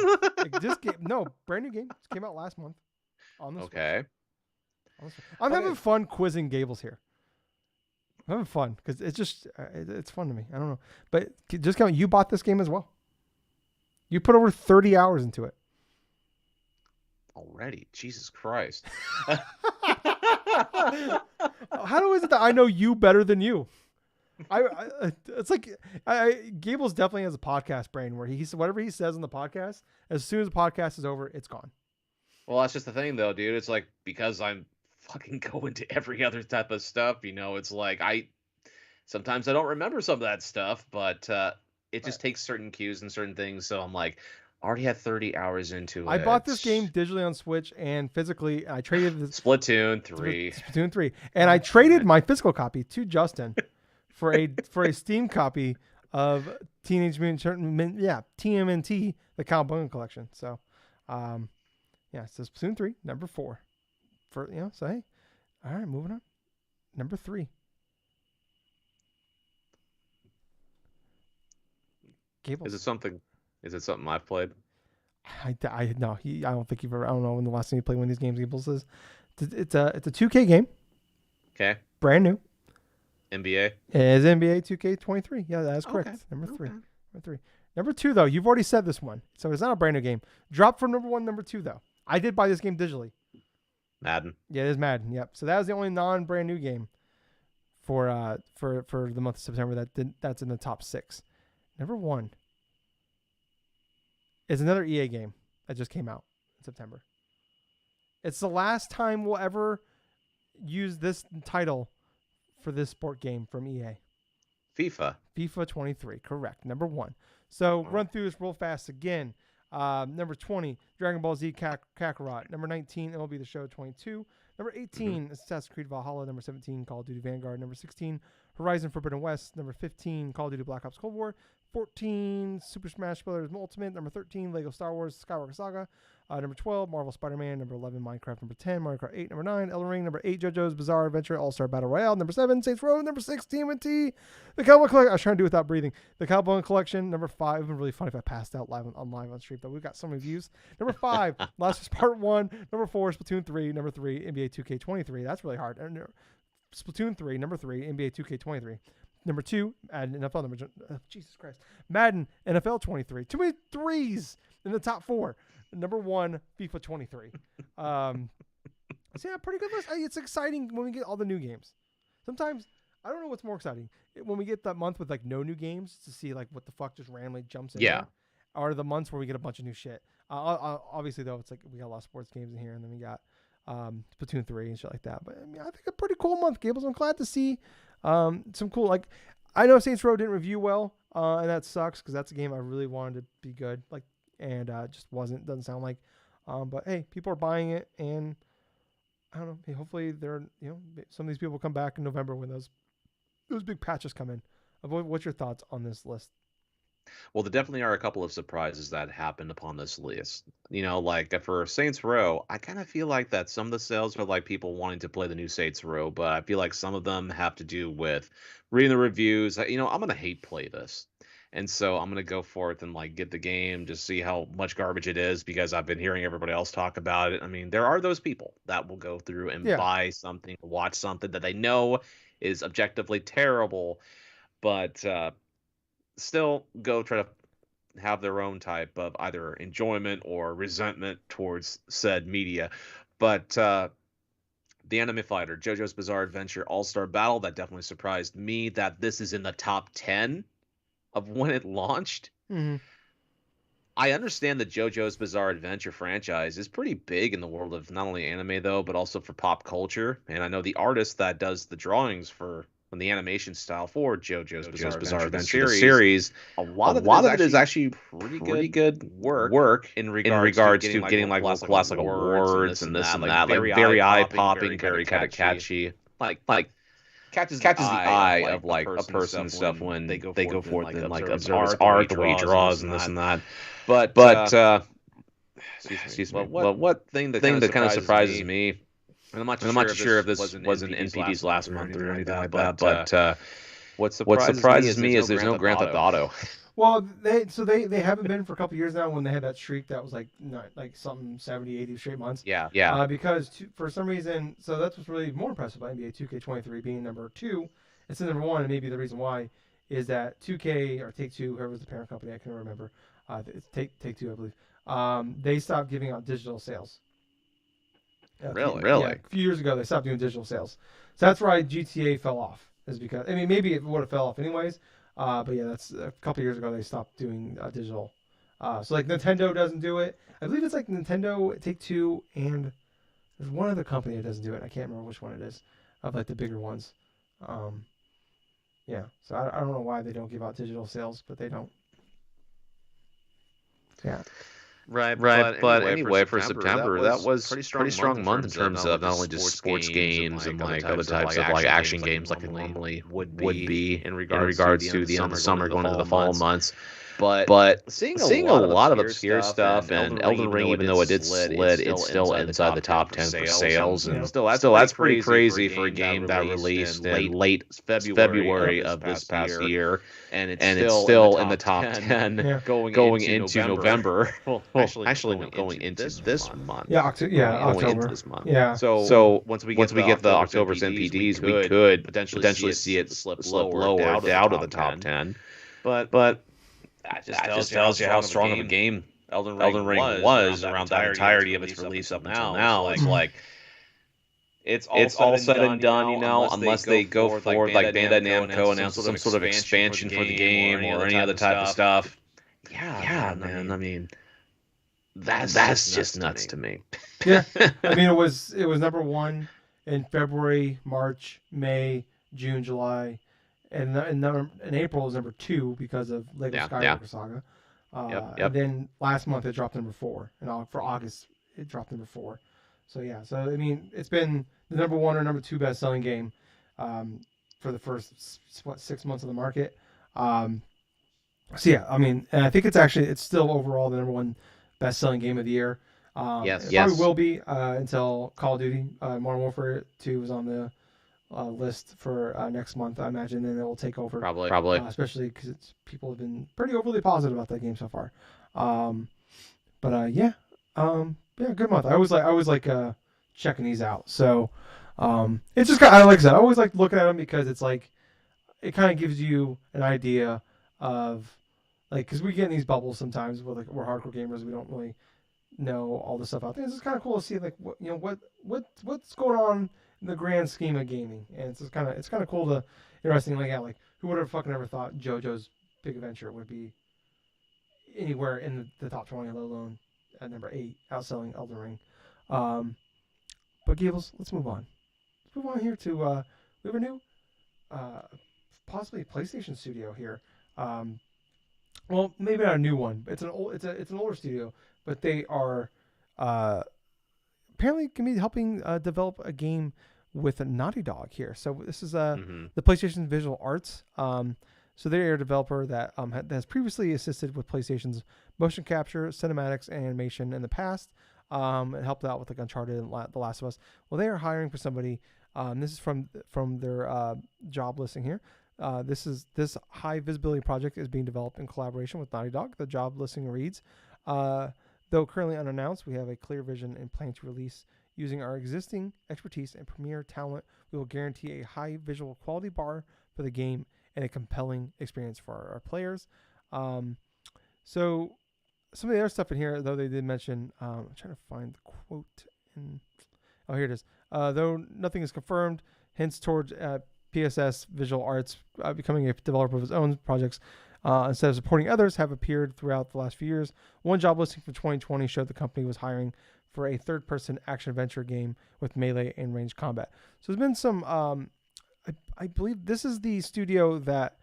new game. It came out last month. On this. Okay. I'm having fun quizzing Gables here. I'm having fun because it's just it's fun to me. I don't know, but just count. You bought this game as well. You put over 30 hours into it. Already, Jesus Christ. How is it that I know you better than you? It's like Gables definitely has a podcast brain where whatever he says in the podcast, as soon as the podcast is over, it's gone. Well, that's just the thing, though, dude. It's like because I'm fucking going to every other type of stuff, it's like sometimes I don't remember some of that stuff, but it just takes certain cues and certain things. So I'm like, already had 30 hours into it. I bought this game digitally on Switch and physically. I traded Splatoon 3. Splatoon 3, and I traded my physical copy to Justin for a Steam copy of Teenage Mutant TMNT, the Cowabunga collection. So, yeah, so Splatoon 3, number 4. So hey, all right, moving on. Number 3. Gables. Is it something I've played? I don't think you've ever. I don't know when the last time you played one of these games. Gables is. It's a 2K game. Okay. Brand new. NBA. It is NBA 2K23. Yeah, that is correct. Okay. Number 3. Okay. Number 3. Number 2 though, you've already said this one, so it's not a brand new game. Drop from number 1, number 2 though. I did buy this game digitally. Madden. Yeah, it is Madden. Yep. So that was the only non-brand new game for the month of September that's in the top 6. Number 1 is another EA game that just came out in September. It's the last time we'll ever use this title for this sport game from EA. FIFA 23, correct. Number 1. So run through this real fast again. Number 20, Dragon Ball Z Kakarot. Number 19, MLB The Show 22. Number 18, Assassin's Creed Valhalla. Number 17, Call of Duty Vanguard. Number 16, Horizon Forbidden West. Number 15, Call of Duty Black Ops Cold War. 14, Super Smash Bros. Ultimate. Number 13, Lego Star Wars Skywalker Saga. Number 12, Marvel Spider-Man. Number 11, Minecraft. Number 10, Mario Kart 8. Number 9, Elden Ring. Number 8, JoJo's Bizarre Adventure All-Star Battle Royale. Number 7, Saints Row. Number 6, TMNT. The Cowboy Collection. I was trying to do it without breathing. The Cowboy Collection. Number 5. It would be really funny if I passed out live on stream, but we've got some reviews. Number 5, Last of Us Part 1. Number 4, Splatoon 3. Number 3, NBA 2K23. That's really hard. Splatoon 3. Number 3, NBA 2K23. Number 2, Madden NFL. Jesus Christ. Madden NFL 23. Too many threes in the top 4. Number 1, FIFA 23. So yeah, pretty good list. It's exciting when we get all the new games. Sometimes, I don't know what's more exciting. When we get that month with like no new games to see like what the fuck just randomly jumps in there. Or the months where we get a bunch of new shit. Obviously though, it's like we got a lot of sports games in here and then we got Splatoon 3 and shit like that. But I mean, I think a pretty cool month, Gables. I'm glad to see some cool, like, I know Saints Row didn't review well, and that sucks because that's a game I really wanted to be good, like, and just doesn't sound like. But hey, people are buying it, and I don't know. Hey, hopefully some of these people come back in November when those big patches come in. What's your thoughts on this list? Well, there definitely are a couple of surprises that happened upon this list. Like for Saints Row, I kind of feel like that some of the sales are like people wanting to play the new Saints Row, but I feel like some of them have to do with reading the reviews. I'm gonna hate play this, and so I'm gonna go forth and like get the game, just see how much garbage it is because I've been hearing everybody else talk about it. I mean, there are those people that will go through and Yeah. buy something, watch something that they know is objectively terrible, but still go try to have their own type of either enjoyment or resentment towards said media. But the Anime Fighter, JoJo's Bizarre Adventure All Star Battle, that definitely surprised me that this is in the top 10 of when it launched. Mm-hmm. I understand the JoJo's Bizarre Adventure franchise is pretty big in the world of not only anime, though, but also for pop culture. And I know the artist that does the drawings for the animation style for JoJo's Bizarre Adventure, the series, a A lot of lot of it it is is actually actually pretty good work in in regards regards to to getting like world class like awards and this and that, like very eye popping, very kind of catchy, like catches the eye of like a person and stuff when they go forth and like observe his art, the way he draws and this and that. But excuse me. But what thing that kind of surprises me, and I'm not too sure if this was an NPD's last month or anything like that, but what What surprises surprises me is there's no Grand Theft Auto. Well, they haven't been for a couple years now when they had that streak that was like not like something 70, 80 straight months. Yeah. Because for some reason, so that's what's really more impressive about NBA 2K23 being number 2 instead of number 1, and maybe the reason why is that 2K or Take Two, whoever was the parent company, I can't remember. It's Take Two, I believe. They stopped giving out digital sales. Really? Yeah, a few years ago they stopped doing digital sales. So that's why GTA fell off. Is because I mean maybe it would have fell off anyways. But yeah, that's a couple years ago they stopped doing digital. So like Nintendo doesn't do it. I believe it's like Nintendo, Take Two, and there's one other company that doesn't do it. I can't remember which one it is of like the bigger ones. Yeah, so I don't know why they don't give out digital sales, but they don't. Yeah. Right. But anyway, for September, that was pretty strong month in terms of not only just sports games and like other types of like action games like it normally would be in regards to the end of the summer going into the fall months. But seeing a lot of obscure stuff and Elden Ring, even though it did slid, it's still inside the top 10 for sales, and still that's pretty crazy for a game that released in late February of this past year, and it's still in the top 10 going into November. Well, actually no, going into this month. Yeah, Going October. into this month. Yeah. So once we get the October's NPDs, we could potentially see it slip lower out of the top 10. But that just tells you how strong of a game Elden Ring was around the entirety of its release up until now. It's like it's all said and done, unless they go forward like Bandai Namco announces some sort of expansion for the game or any other type of stuff. Yeah, man. I mean, that's just nuts to me. Yeah. I mean, it was number 1 in February, March, May, June, July. And in April is number 2 because of Lego Skywalker Saga. Yep. And then last month it dropped number 4, and for August it dropped number 4. So yeah, so I mean it's been the number 1 or number 2 best selling game for the first 6 months of the market. So yeah, I mean, and I think it's still overall the number 1 best selling game of the year. Yes. It probably will be until Call of Duty Modern Warfare 2 is on the list for next month, I imagine, and it will take over. Probably. Especially because people have been pretty overly positive about that game so far. Yeah, good month. I always like checking these out. So it's just kind of, like I said, I always like looking at them because it's like it kind of gives you an idea of like because we get in these bubbles sometimes with like we're hardcore gamers, we don't really know all the stuff out there. It's just kind of cool to see like what's going on in the grand scheme of gaming, and it's kind of cool to interesting. Like who would have fucking ever thought JoJo's Big Adventure would be anywhere in the top 20, let alone at number 8, outselling Elden Ring. But Gables, let's move on. Let's move on here to we have a new possibly PlayStation studio here. Well, maybe not a new one. It's an older studio, but they are apparently can be helping develop a game with a Naughty Dog here. So this is the PlayStation Visual Arts. So they're a developer that has previously assisted with PlayStation's motion capture, cinematics, and animation in the past. It helped out with like Uncharted and The Last of Us. Well, they are hiring for somebody. This is from their job listing here. This high visibility project is being developed in collaboration with Naughty Dog. The job listing reads, though currently unannounced, we have a clear vision and plan to release using our existing expertise and premier talent. We will guarantee a high visual quality bar for the game and a compelling experience for our players. So some of the other stuff in here, though they did mention, I'm trying to find the quote. Here it is. Though nothing is confirmed, hints towards PSS Visual Arts becoming a developer of its own projects instead of supporting others have appeared throughout the last few years. One job listing for 2020 showed the company was hiring for a third-person action-adventure game with melee and ranged combat. So there's been some... I believe this is the studio that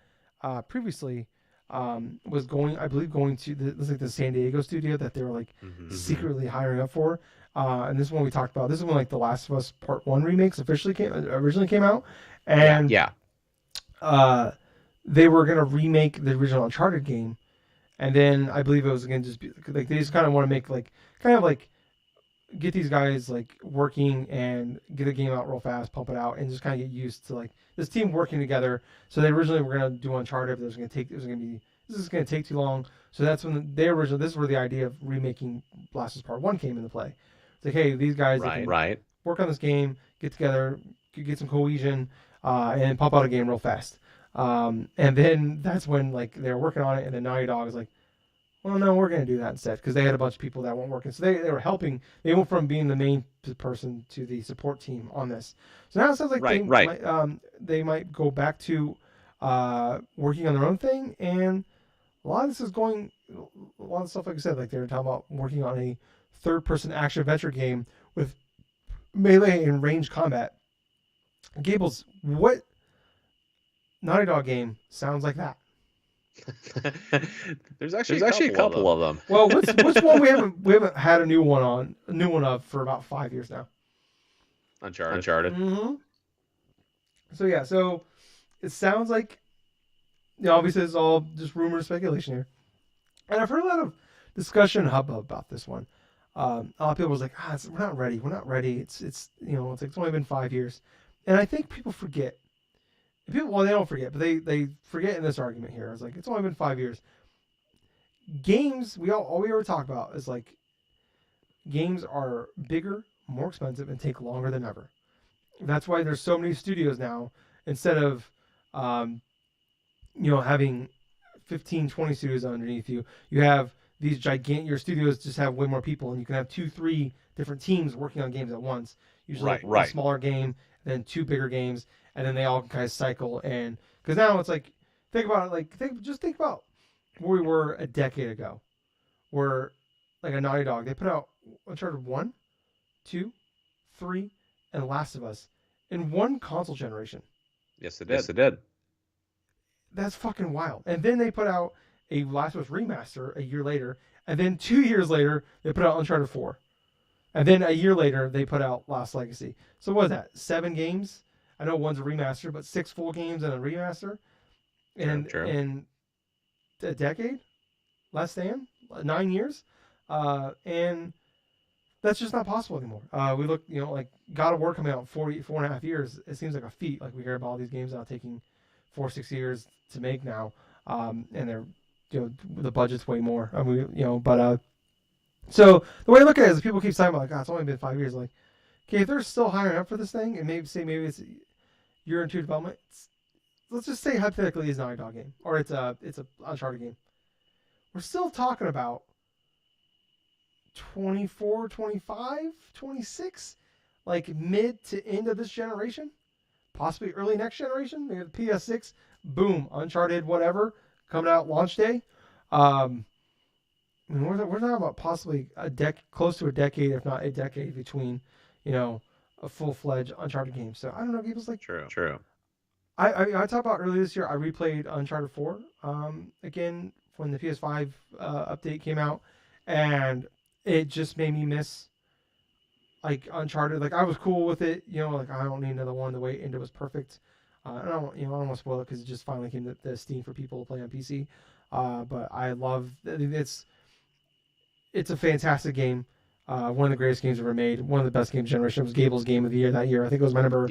previously was going to the San Diego studio that they were like secretly hiring up for. And this is one we talked about. This is when like The Last of Us Part 1 remakes originally came out. And they were going to remake the original Uncharted game. And then I believe it was going to just be like, they just kind of want to make like, kind of like, get these guys like working and get a game out real fast, pump it out, and just kind of get used to like this team working together. So they originally were going to do Uncharted, but this is going to take too long. So that's when this is where the idea of remaking Last of Us Part 1 came into play. It's like, hey, these guys work on this game, get together, get some cohesion, and pump out a game real fast. And then that's when like they're working on it, and then Naughty Dog is like, well, no, we're going to do that instead, because they had a bunch of people that weren't working. So they were helping. They went from being the main person to the support team on this. So now it sounds like they might go back to working on their own thing. And a lot of this is going, a lot of stuff, like I said, like they were talking about working on a third-person action-adventure game with melee and ranged combat. Gables, what Naughty Dog game sounds like that? There's actually a couple of them. Well, which one we haven't had a new one of for about 5 years now? Uncharted. Mm-hmm. So it sounds like, obviously it's all just rumor and speculation here, and I've heard a lot of discussion hubbub about this one. A lot of people was like, we're not ready. It's only been 5 years, and I think people forget. Well, they don't forget, but they forget in this argument here. It's like, it's only been 5 years. Games, all we ever talk about is like, games are bigger, more expensive, and take longer than ever. That's why there's so many studios now. Instead of, having 15, 20 studios underneath you, you have these your studios just have way more people, and you can have 2-3 different teams working on games at once. Usually a smaller game, then 2 bigger games, and then they all kind of cycle. And because now it's like, think about it, think about where we were a decade ago, where like a Naughty Dog, they put out Uncharted 1, 2, 3, and Last of Us in one console generation. Yes, it did. That's fucking wild. And then they put out a Last of Us remaster a year later, and then 2 years later they put out Uncharted 4, and then a year later they put out Lost Legacy. So what is that? 7 games? I know one's a remaster, but 6 full games and a remaster in a decade, less than 9 years, and that's just not possible anymore. We look, like God of War coming out in 4.5 years. It seems like a feat. Like we hear about all these games now taking 4-6 years to make now, and they're, the budget's way more. I mean, so the way I look at it is, people keep talking about, like, it's only been 5 years. Like, okay, if they're still hiring up for this thing, and maybe it's year or 2 development, let's just say hypothetically it's a Naughty Dog game, or it's a Uncharted game. We're still talking about 24, 25, 26, like mid to end of this generation, possibly early next generation. Maybe the PS6, boom, Uncharted, whatever, coming out launch day. I mean, we're talking about possibly close to a decade, if not a decade, between, a full-fledged Uncharted game. So I don't know, Gables, like, True. I talked about earlier this year, I replayed Uncharted 4 again when the PS5 update came out, and it just made me miss like Uncharted. Like, I was cool with it, like, I don't need another one. The way it ended was perfect. I don't want to spoil it because it just finally came to Steam for people to play on PC. But I love it's a fantastic game. One of the greatest games ever made. One of the best games generation. It was Gables Game of the Year that year. I think it was my number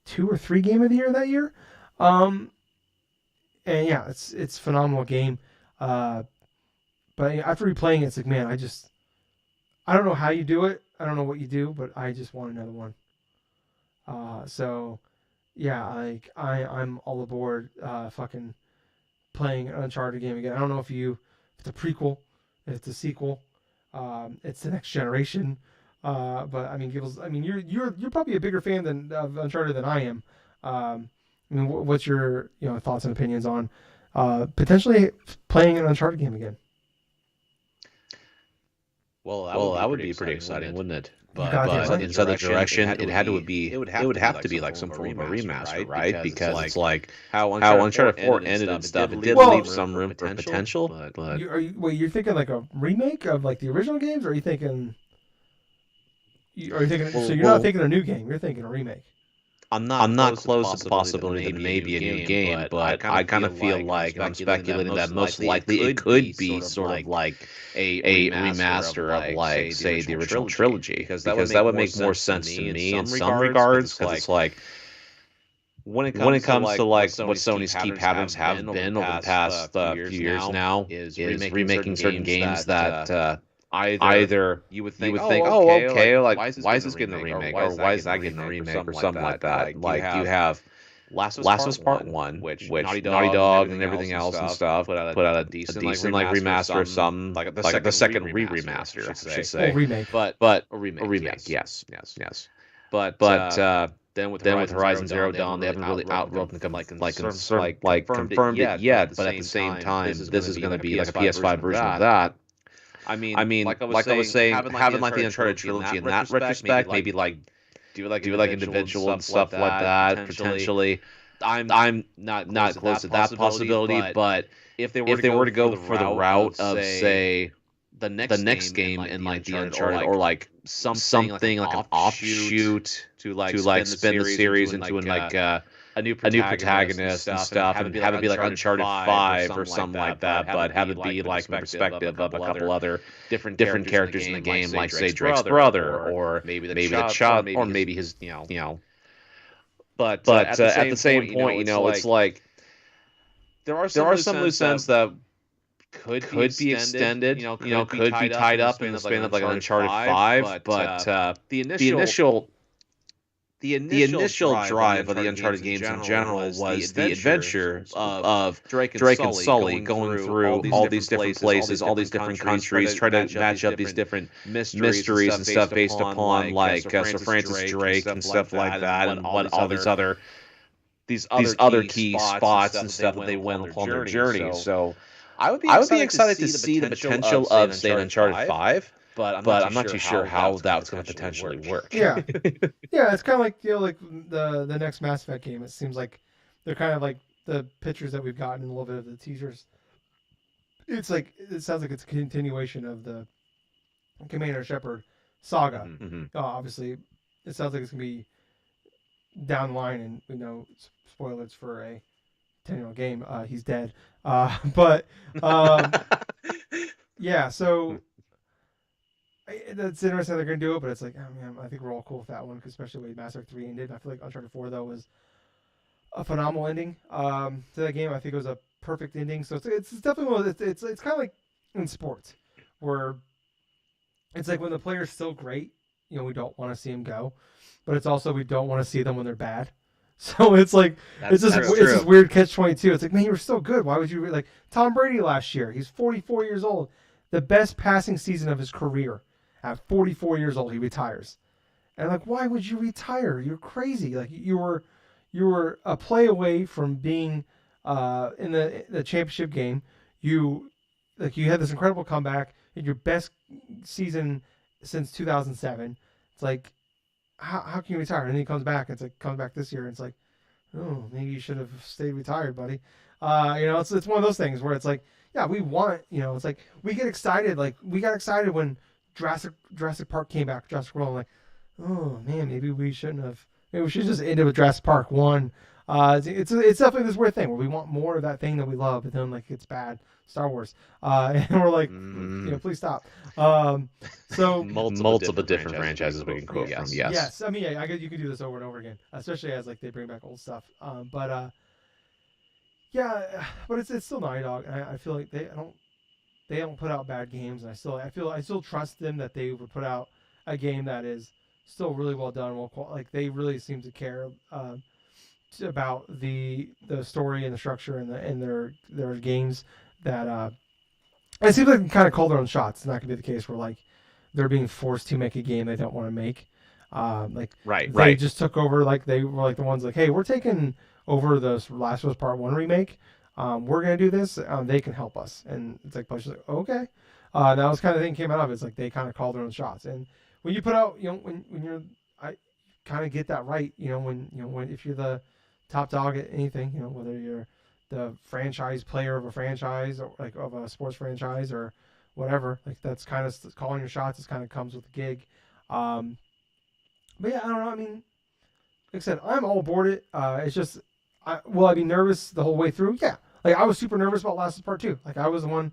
2 or 3 game of the year that year. And yeah, it's a phenomenal game. But after replaying it, it's like, man, I don't know how you do it. I don't know what you do, but I just want another one. So yeah, like I'm all aboard fucking playing an Uncharted game again. I don't know if it's a prequel, if it's a sequel, it's the next generation. But I mean, Gables, I mean, you're probably a bigger fan of Uncharted than I am. I mean, what's your thoughts and opinions on potentially playing an Uncharted game again? Well, that would be pretty exciting, wouldn't it? But in other direction, it would have to be like some form of a remaster, right? Because it's like how Uncharted 4 ended and stuff. It did leave some room for potential. But you're thinking like a remake of like the original games, or are you thinking? So you're not thinking a new game. You're thinking a remake. I'm not close to the possibility that it may be a new game, but I kind of feel like I'm speculating that most likely it could be sort of like a remaster of, like, say, the original trilogy, because that would make more sense to me in some regards. Because it's like when it comes to like what Sony's key patterns have been over the past few years now is remaking certain games that either you would think, oh, okay, like why is this getting a remake, or why is that getting a remake, or something like that. Like you have Last of Us Part 1, which Naughty Dog and everything else and stuff put out a decent like remaster of some, like the second remaster, I should say. Oh, remake. But a remake, yes. But then with Horizon Zero Dawn, they haven't really outrolled and confirmed it yet. But at the same time, this is going to be like a PS5 version of that. I mean, like I was saying, having like the Uncharted trilogy in that retrospect, maybe like do like individual and stuff like that potentially. I'm not close to that possibility, but if they were to go for the route of, say, the next game in like the Uncharted, or like something like an offshoot to spin the series into like a new protagonist and stuff, and have it be like Uncharted 5 or something like that, but have it be like from the perspective of a couple other different characters in the game, like say Drake's brother, or maybe the child, or maybe his But at the same point, it's like there are some loose ends that could be extended, could be tied up in the span of like an Uncharted 5, but the initial drive of the Uncharted games in general was the adventure of Drake and Sully going through all these different places, all these different countries, try to match up these different mysteries and stuff based upon like Sir Francis Drake and stuff like that, and all these other key spots and stuff that they went upon their journey. So I would be excited to see the potential of, say, an Uncharted 5. But I'm not too sure how that's going to potentially work. Yeah, yeah, it's kind of like like the next Mass Effect game. It seems like they're kind of like the pictures that we've gotten, a little bit of the teasers. It sounds like it's a continuation of the Commander Shepard saga. Mm-hmm. Obviously, it sounds like it's gonna be down the line, and we know spoilers for a 10-year-old game. He's dead. But yeah, so. That's interesting they're going to do it, but it's like, oh man, I think we're all cool with that one, because especially the way Mass Effect 3 ended. I feel like Uncharted 4, though, was a phenomenal ending to that game. I think it was a perfect ending. So it's definitely one of it's kind of like in sports, where it's like when the player's still great, we don't want to see them go, but it's also we don't want to see them when they're bad. So it's like it's this weird catch-22. It's like, man, you were so good. Why would you like Tom Brady last year? He's 44 years old, the best passing season of his career. At 44 years old, he retires, and like, why would you retire? You're crazy. Like you were a play away from being in the championship game. You had this incredible comeback in your best season since 2007. It's like, how can you retire? And then he comes back. It's like comes back this year, and it's like, oh, maybe you should have stayed retired, buddy. It's one of those things where it's like, yeah, we want, it's like we get excited. Like we got excited when Jurassic Park came back, Jurassic World. I'm like, oh man, maybe we shouldn't have maybe we should just end it with Jurassic Park 1. It's definitely this weird thing where we want more of that thing that we love, but then like it's bad. Star Wars, and we're like, please stop. So multiple different franchises we can quote from. Yes. I mean, I guess you can do this over and over again, especially as like they bring back old stuff. But it's still Naughty Dog, and I feel like they don't put out bad games, and I still trust them that they would put out a game that is still really well done, like they really seem to care about the story and the structure and their games. That it seems like they can kind of call their own shots. It's not gonna be the case where like they're being forced to make a game they don't want to make. They just took over. Like they were like the ones like, hey, we're taking over the Last of Us Part 1 remake. We're gonna do this. They can help us. And it's like Publishers like, okay. That was kind of the thing came out of it. It's like they kind of call their own shots. And when you put out, when you're, I kind of get that right. When if you're the top dog at anything, whether you're the franchise player of a franchise or like of a sports franchise or whatever, like that's kind of calling your shots. It kind of comes with the gig. But yeah, I don't know. I mean, like I said, I'm all aboard it. It's just, will I be nervous the whole way through? Yeah. Like I was super nervous about Last of Us Part 2. Like I was the one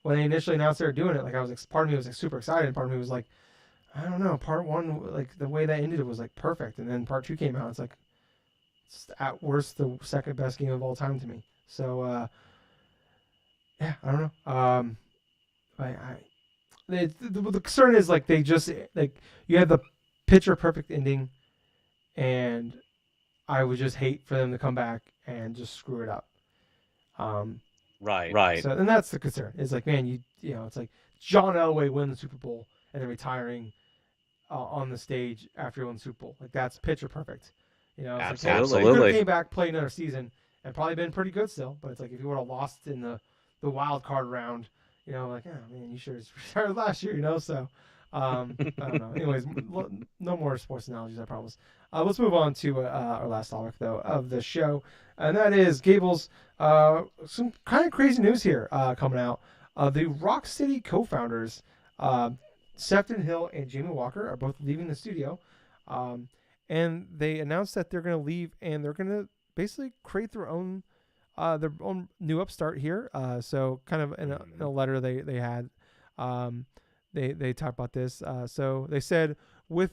when they initially announced they were doing it. Like part of me was like super excited. Part of me was like, I don't know. Part 1, like the way that ended it was like perfect. And then Part 2 came out. It's like, it's at worst the second best game of all time to me. So, yeah, I don't know. The concern is like they just like you had the picture perfect ending, and I would just hate for them to come back and just screw it up. Right. So, and that's the concern. It's like, man, it's like John Elway wins the Super Bowl and then retiring on the stage after he won the Super Bowl. Like that's picture perfect. It's Absolutely. Like, he could have came back, played another season, and probably been pretty good still. But it's like if you would have lost in the wild card round, like, oh man, you should have retired last year, So I don't know. Anyways, no more sports analogies, I promise. Let's move on to our last topic though of the show, and that is Gables. Some kind of crazy news here coming out. The Rocksteady co-founders, Sefton Hill and Jamie Walker, are both leaving the studio. And they announced that they're going to leave and they're going to basically create their own new upstart here. So kind of in a letter they had, they talked about this. So they said with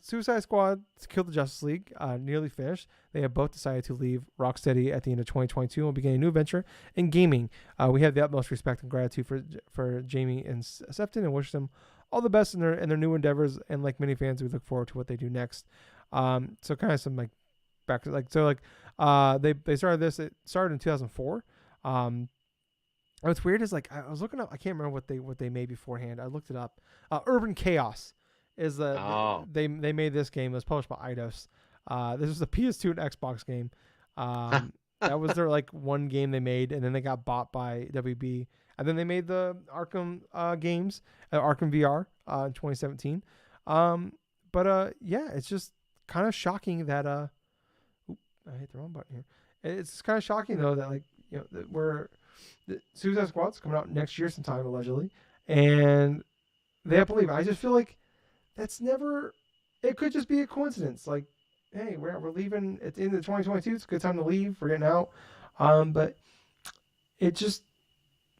Suicide Squad to Kill the Justice League nearly finished, they have both decided to leave Rocksteady at the end of 2022 and begin a new venture in gaming. We have the utmost respect and gratitude for Jamie and Sefton and wish them all the best in their new endeavors. And like many fans, we look forward to what they do next. So kind of some like back like so like they started this. It started in 2004. What's weird is like I was looking up. I can't remember what they made beforehand. I looked it up. Urban Chaos is they made this game. It was published by Eidos. This was a PS2 and Xbox game. That was their like one game they made, and then they got bought by WB, and then they made the Arkham games, Arkham VR in 2017. But yeah, it's just kind of shocking that I hit the wrong button here. It's kind of shocking though that like the Suicide Squad's coming out next year sometime allegedly, and they have to leave. I just feel like that's never. It could just be a coincidence. Like, hey, we're leaving at the end of 2022. It's a good time to leave. We're getting out. But it's just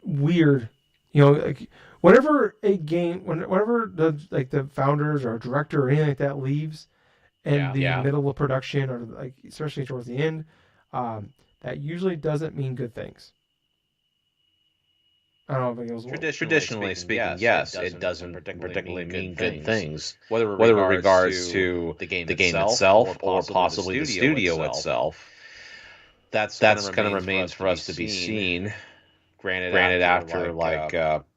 weird. Like whenever a game, whenever the founders or director or anything like that leaves in the middle of production or like especially towards the end, that usually doesn't mean good things. I don't know if it was traditionally speaking, yes, it doesn't particularly mean good things. Whether it regards to the game itself or possibly the studio itself, that's kind of remains for us to be seen. Granted, after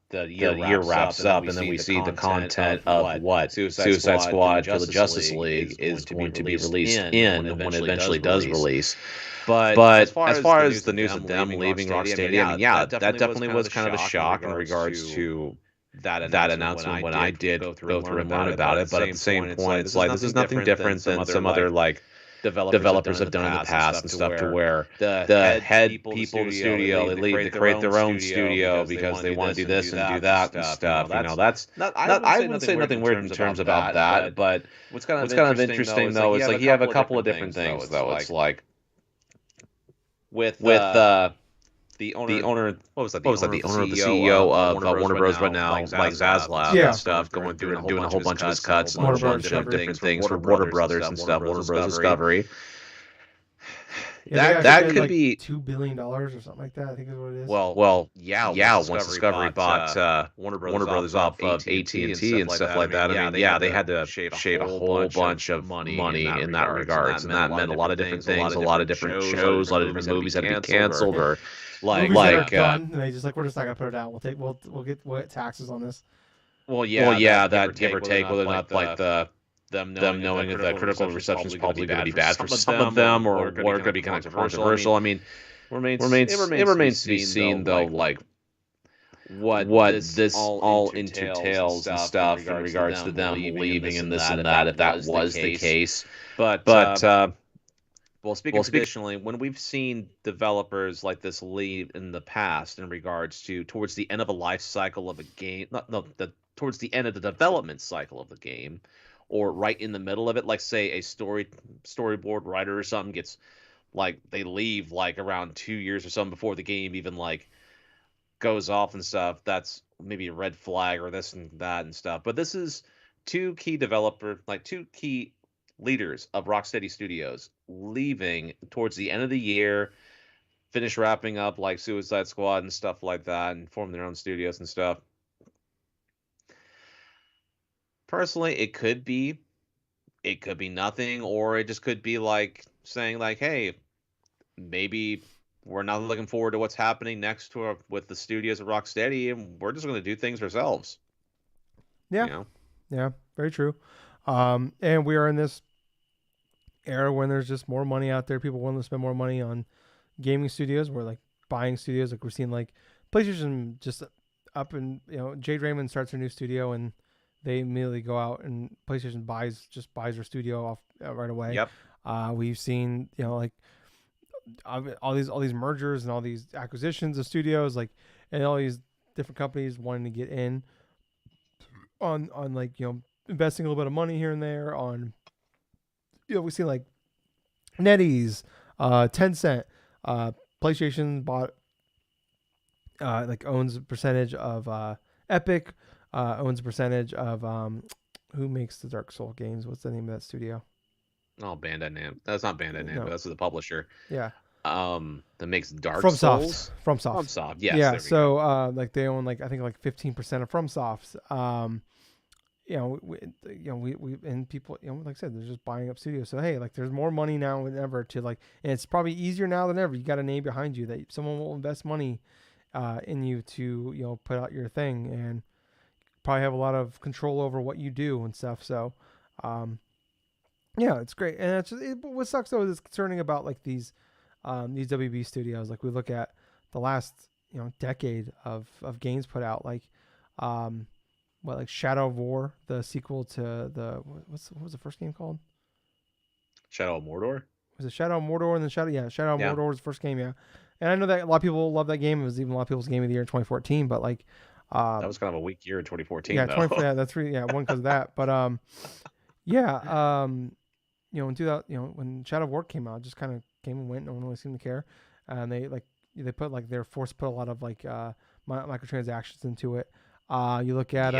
the year wraps up, and then we see the content of what Suicide Squad Kill the Justice League is going to be released when it eventually does release. But as far as the news of them leaving Rocksteady, I mean, that definitely was kind of a shock in regards to that announcement when I did go through and learn about it. But at the same point, it's like this is nothing different than some other like developers have done in the past and stuff to where the head people in the studio, they leave, they create their own studio because they want to do this and do that and stuff. That's not, I wouldn't say nothing weird in terms about that, but what's kind of interesting though is like you have a couple of different things though. It's like with the owner, what was that? The owner of the CEO of Warner Bros. Right now, like Zaslav and stuff, going through and doing a whole bunch of his cuts and a whole bunch of different things for Warner Brothers and stuff, Warner Bros. Discovery. Yeah, that could be $2 billion or something like that. I think is what it is. Well, yeah. Once Discovery bought Warner Brothers off of AT&T and stuff like that, I mean, they had to shave a whole bunch of money in that regards, and that meant a lot of different things, a lot of different shows, a lot of different movies had to be canceled or like done, and they just like, we're just not gonna put it out. We'll get taxes on this. Well, yeah, that give or take, whether or not like them knowing that the critical reception is probably going to be bad for some of them, or going to be kind of controversial. I mean, it remains to be seen though, like what this all entails and stuff in regards to them leaving and this and that, if that was the case. But well, speaking traditionally, when we've seen developers like this leave in the past in regards to towards the end of a life cycle of a game, towards the end of the development cycle of the game, or right in the middle of it, like say a storyboard writer or something gets like they leave like around 2 years or something before the game even like goes off and stuff, that's maybe a red flag or this and that and stuff. But this is two key leaders of Rocksteady Studios leaving towards the end of the year, finish wrapping up like Suicide Squad and stuff like that, and form their own studios and stuff. Personally, it could be nothing, or it just could be like saying like, hey, maybe we're not looking forward to what's happening next with the studios of Rocksteady, and we're just going to do things ourselves. Yeah, yeah, very true. And we are in this era when there's just more money out there. People want to spend more money on gaming studios. We're like buying studios. Like we're seeing like PlayStation just up, and Jade Raymond starts her new studio, and they immediately go out and PlayStation buys their studio off right away. Yep. We've seen like all these mergers and all these acquisitions of studios, like, and all these different companies wanting to get in on like investing a little bit of money here and there on. We've seen like NetEase, Tencent, PlayStation bought like owns a percentage of Epic. Owns a percentage of who makes the Dark Souls games? What's the name of that studio? Oh, Bandai Namco. That's not Bandai Namco. No. That's the publisher. Yeah. That makes Dark Souls. FromSoft. Yes. Yeah. So like they own like I think like 15% of FromSoft. We and people like I said, they're just buying up studios. So hey, like there's more money now than ever to like, and it's probably easier now than ever. You got a name behind you that someone will invest money in you to put out your thing and probably have a lot of control over what you do and stuff. So, yeah, it's great. And it's just, what sucks though is concerning about like these WB studios. Like we look at the last, decade of games put out, like, like Shadow of War, the sequel to what was the first game called? Shadow of Mordor? Was it Shadow of Mordor and then Shadow of Mordor was the first game. Yeah. And I know that a lot of people love that game. It was even a lot of people's game of the year in 2014, but like, that was kind of a weak year in 2014. Yeah, though. That's really one because of that. But in 2000, when Shadow of War came out, it just kind of came and went. No one really seemed to care, and they put like they're forced to put a lot of like microtransactions into it. You look at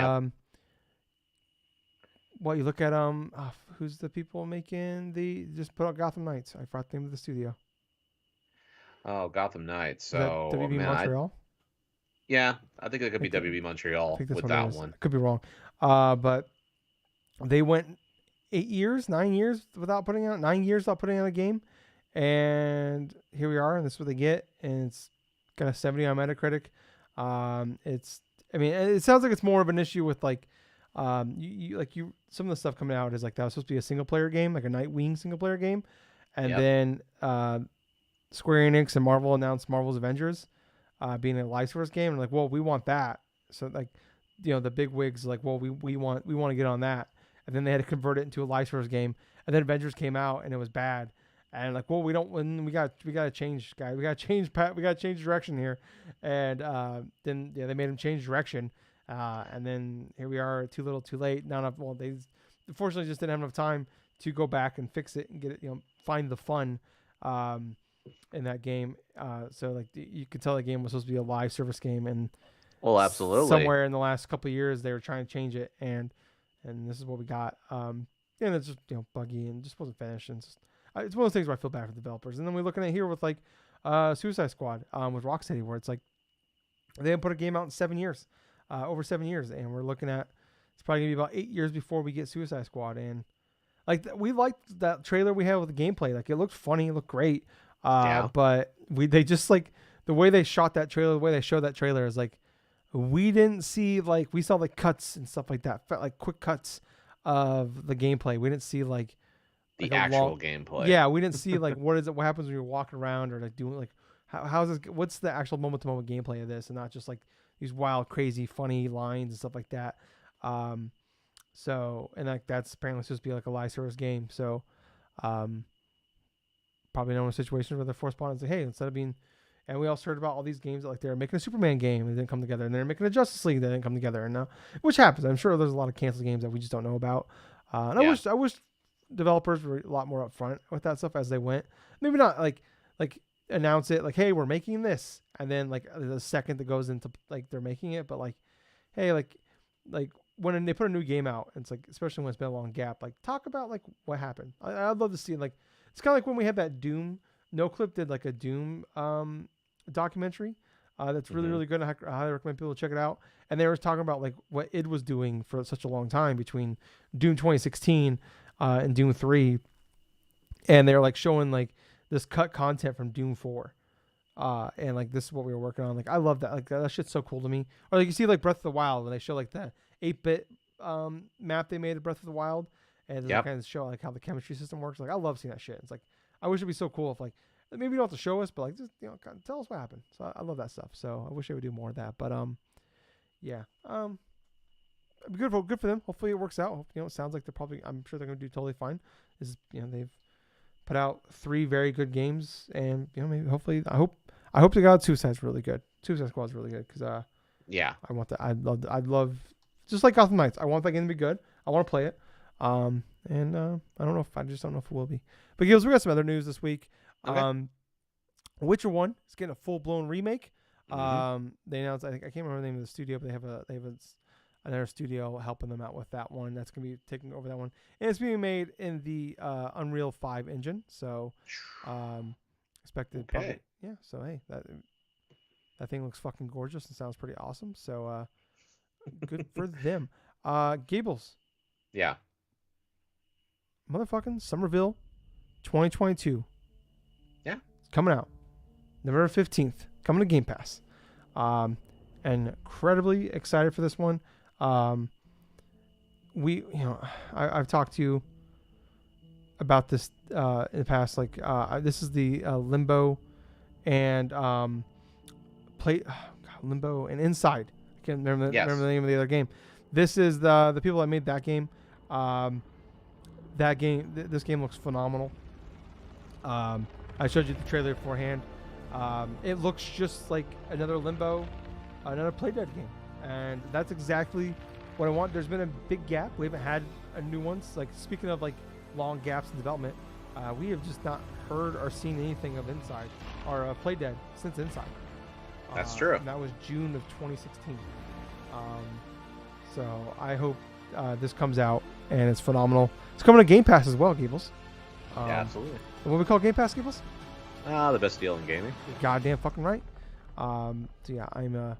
who's the people making just put out Gotham Knights. I forgot the name of the studio. Oh, Gotham Knights. So WB Montreal. Yeah, I think it could be WB Montreal with that one. Could be wrong. But they went 9 years without putting out a game. And here we are, and this is what they get. And it's got a 70 on Metacritic. It sounds like it's more of an issue with like, some of the stuff coming out is like that was supposed to be a single player game, like a Nightwing single player game. And then Square Enix and Marvel announced Marvel's Avengers. Being a live source game, and like, well, we want that. So like, the big wigs like, well, we want to get on that. and then they had to convert it into a live service game, and then Avengers came out and it was bad, and like, well, we got to change, guys, we got to change direction here, and then they made him change direction, and then here we are, too little, too late. Not enough. Well, they unfortunately just didn't have enough time to go back and fix it and get it, find the fun in that game. So like you could tell the game was supposed to be a live service game, and well, absolutely, somewhere in the last couple of years they were trying to change it, and this is what we got. And it's just buggy and just wasn't finished. And it's one of those things where I feel bad for the developers. And then we're looking at here with like Suicide Squad with Rocksteady, where it's like they didn't put a game out in 7 years, over 7 years, and we're looking at it's probably gonna be about 8 years before we get Suicide Squad. And like we liked that trailer we had with the gameplay. Like it looked funny, it looked great. But they just like the way they shot that trailer, the way they showed that trailer is like we didn't see like we saw like cuts and stuff like that, like quick cuts of the gameplay. We didn't see like the actual gameplay. Yeah, we didn't see like what happens when you're walking around or like doing like how's this, what's the actual moment to moment gameplay of this, and not just like these wild, crazy, funny lines and stuff like that. So and like that's apparently supposed to be like a live service game. So probably know in a situation where they're forced upon and say, hey, instead of being, and we also heard about all these games that like they're making a Superman game that didn't come together, and they're making a Justice League that didn't come together, and which happens. I'm sure there's a lot of canceled games that we just don't know about. And I wish developers were a lot more upfront with that stuff as they went. Maybe not like announce it like, hey, we're making this, and then like the second that goes into like they're making it, but like, hey, like when they put a new game out, it's like, especially when it's been a long gap, like talk about like what happened. I'd love to see like it's kind of like when we had that Doom. NoClip did like a Doom documentary that's really really good. I highly recommend people check it out. And they were talking about like what id was doing for such a long time between Doom 2016 and Doom 3, and they're like showing like this cut content from Doom 4. And like this is what we were working on. Like I love that. Like that shit's so cool to me. Or like you see like Breath of the Wild when they show like the 8-bit map they made of Breath of the Wild, and they kind of show like how the chemistry system works. Like I love seeing that shit. It's like I wish it'd be so cool if like maybe you don't have to show us, but like just kind of tell us what happened. So I love that stuff. So I wish they would do more of that. But good for them. Hopefully it works out. It sounds like I'm sure they're gonna do totally fine. They've put out 3 very good games, and maybe hopefully I hope to God Suicide Squad's really good. Suicide Squad's really good because I want that. I'd love just like Gotham Knights. I want that game to be good. I want to play it. And I don't know if it will be. But Gills, we got some other news this week. Okay. Witcher 1 is getting a full blown remake. They announced, I can't remember the name of the studio, but they have another studio helping them out with that one. That's gonna be taking over that one, and it's being made in the Unreal 5 engine. So, expected. Okay. So hey, that thing looks fucking gorgeous and sounds pretty awesome. So, good for them. Gables. Yeah. Motherfucking Somerville 2022. Yeah. It's coming out November 15th. Coming to Game Pass. And incredibly excited for this one. I've talked to you about this in the past. Like this is the Limbo and Limbo and Inside. I can't remember the name of the other game. This is the people that made that game. This game looks phenomenal. I showed you the trailer beforehand. It looks just like another Limbo, another Playdead game, and that's exactly what I want. There's been a big gap. We haven't had a new ones. Like speaking of like long gaps in development, we have just not heard or seen anything of Inside or Playdead since Inside. That's true. And that was June of 2016. So I hope this comes out and it's phenomenal. It's coming to Game Pass as well, Gables. Yeah, absolutely. What we call Game Pass, Gables? The best deal in gaming. You're goddamn fucking right. So yeah, I'm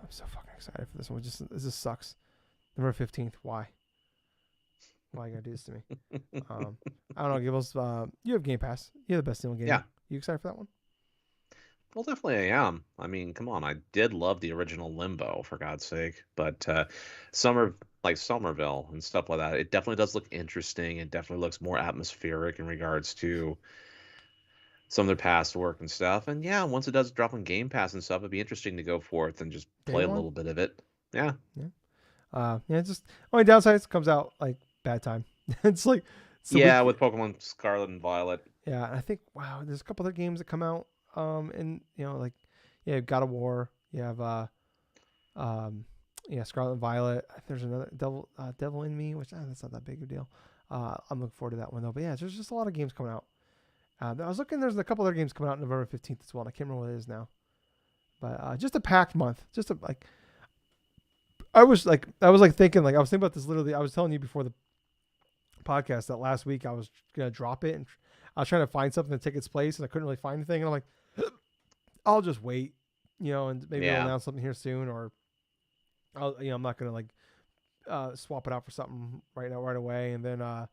so fucking excited for this one. This just sucks. November 15th. Why you gotta do this to me? I don't know, Gables. You have Game Pass. You have the best deal in gaming. Yeah. You excited for that one? Well, definitely I am. I mean, come on. I did love the original Limbo, for God's sake. But Somerville and stuff like that, it definitely does look interesting. It definitely looks more atmospheric in regards to some of their past work and stuff. And yeah, once it does drop on Game Pass and stuff, it'd be interesting to go forth and just play a little bit of it. Yeah. Yeah, it's just only downside is it comes out like bad time. It's like with Pokemon Scarlet and Violet. Yeah, and I think there's a couple other games that come out. And like God of War. You have Scarlet and Violet. There's another Devil in Me, which that's not that big of a deal. I'm looking forward to that one though. But yeah, there's just a lot of games coming out. I was looking. There's a couple other games coming out November 15th as well. And I can't remember what it is now. But just a packed month. Just a, like. I was thinking about this literally. I was telling you before the podcast that last week I was gonna drop it and I was trying to find something to take its place and I couldn't really find anything. And I'm like, I'll just wait, and maybe I'll announce something here soon, or I'm not gonna swap it out for something right away. And then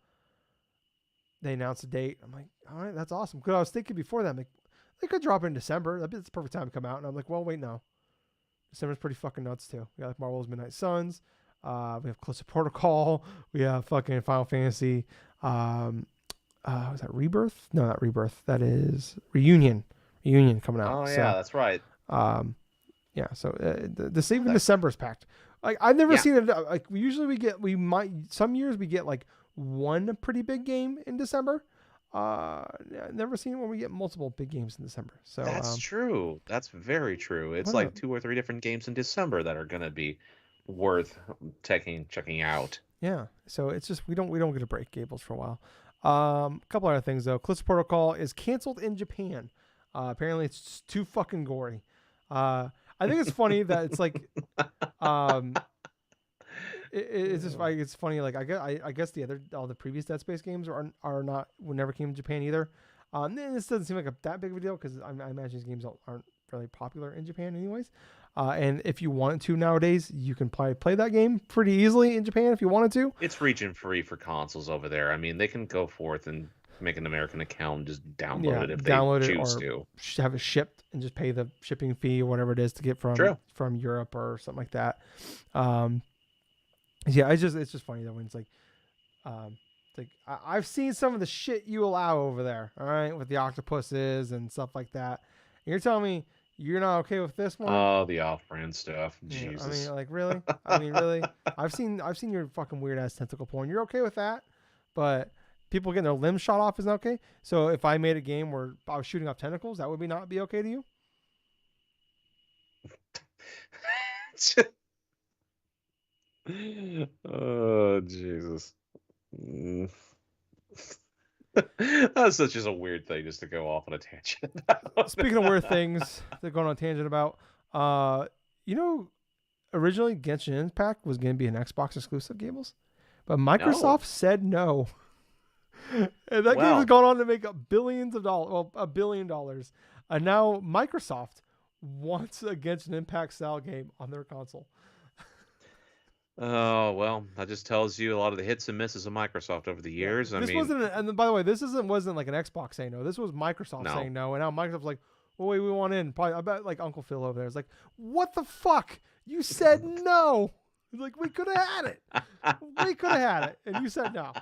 they announced a date. I'm like, all right, that's awesome. Because I was thinking before that, I'm like, they could drop it in December. That's the perfect time to come out. And I'm like, well, wait, no. December's pretty fucking nuts too. We got like Marvel's Midnight Suns. We have Closer Protocol. We have fucking Final Fantasy. Was that Rebirth? No, not Rebirth. That is Reunion. Reunion coming out. Oh yeah, that's right. Yeah. So the even December is packed. Like I've never seen it. Like some years we get like one pretty big game in December. Never seen when we get multiple big games in December. So that's true. That's very true. It's like 2 or 3 different games in December that are gonna be worth checking out. Yeah. So it's just we don't get a break, Gables, for a while. A couple other things though. Callisto Protocol is canceled in Japan. Apparently it's just too fucking gory. I think it's funny that it's like it's just like it's funny. Like I guess all the previous Dead Space games never came to Japan either. This doesn't seem like that big of a deal because I imagine these games aren't really popular in Japan anyways. And if you wanted to nowadays, you can play that game pretty easily in Japan if you wanted to. It's region free for consoles over there. I mean, they can go forth and make an American account and just download it if they choose to. Have it shipped and just pay the shipping fee or whatever it is to get from Europe or something like that. Yeah, it's just funny though when it's like, I've seen some of the shit you allow over there, all right, with the octopuses and stuff like that. And you're telling me you're not okay with this one? Oh, the off-brand stuff. Yeah, Jesus. I mean, like really? I mean, really? I've seen your fucking weird ass tentacle porn. You're okay with that? But people getting their limbs shot off is not okay. So if I made a game where I was shooting off tentacles, that would not be okay to you? Oh, Jesus. That's such a weird thing just to go off on a tangent about. Speaking of weird things they're going on a tangent about, originally Genshin Impact was going to be an Xbox exclusive, Gables, but Microsoft said no. And that game has gone on to make billions of dollars, well, $1 billion. And now Microsoft wants a Genshin Impact style game on their console. Oh, well, that just tells you a lot of the hits and misses of Microsoft over the years. Yeah, and by the way, this wasn't like an Xbox saying no. This was Microsoft saying no. And now Microsoft's like, oh, wait, we want in. Probably, I bet like Uncle Phil over there is like, what the fuck? You said no. He's like, we could have had it. We could have had it. And you said no.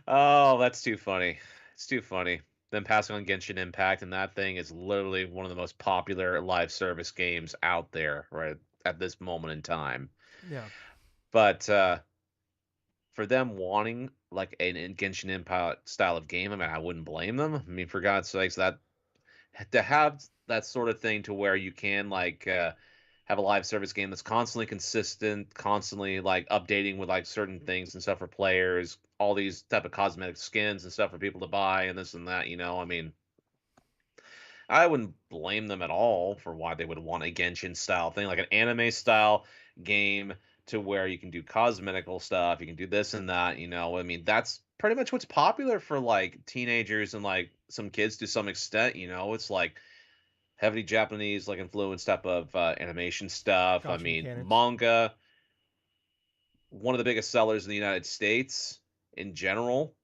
Oh, that's too funny. It's too funny. Them passing on Genshin Impact, and that thing is literally one of the most popular live service games out there, right? At this moment in time. Yeah. But for them wanting like a Genshin Impact style of game, I mean, I wouldn't blame them. I mean, for God's sakes, that to have that sort of thing to where you can have a live service game that's constantly consistent, constantly like updating with like certain things and stuff for players, all these type of cosmetic skins and stuff for people to buy and this and that, I mean, I wouldn't blame them at all for why they would want a Genshin style thing, like an anime style game to where you can do cosmetical stuff, you can do this and that, I mean, that's pretty much what's popular for like teenagers and like some kids to some extent, it's like heavily Japanese like influence type of animation stuff. Gotcha, I mean, mechanics. Manga, one of the biggest sellers in the United States in general.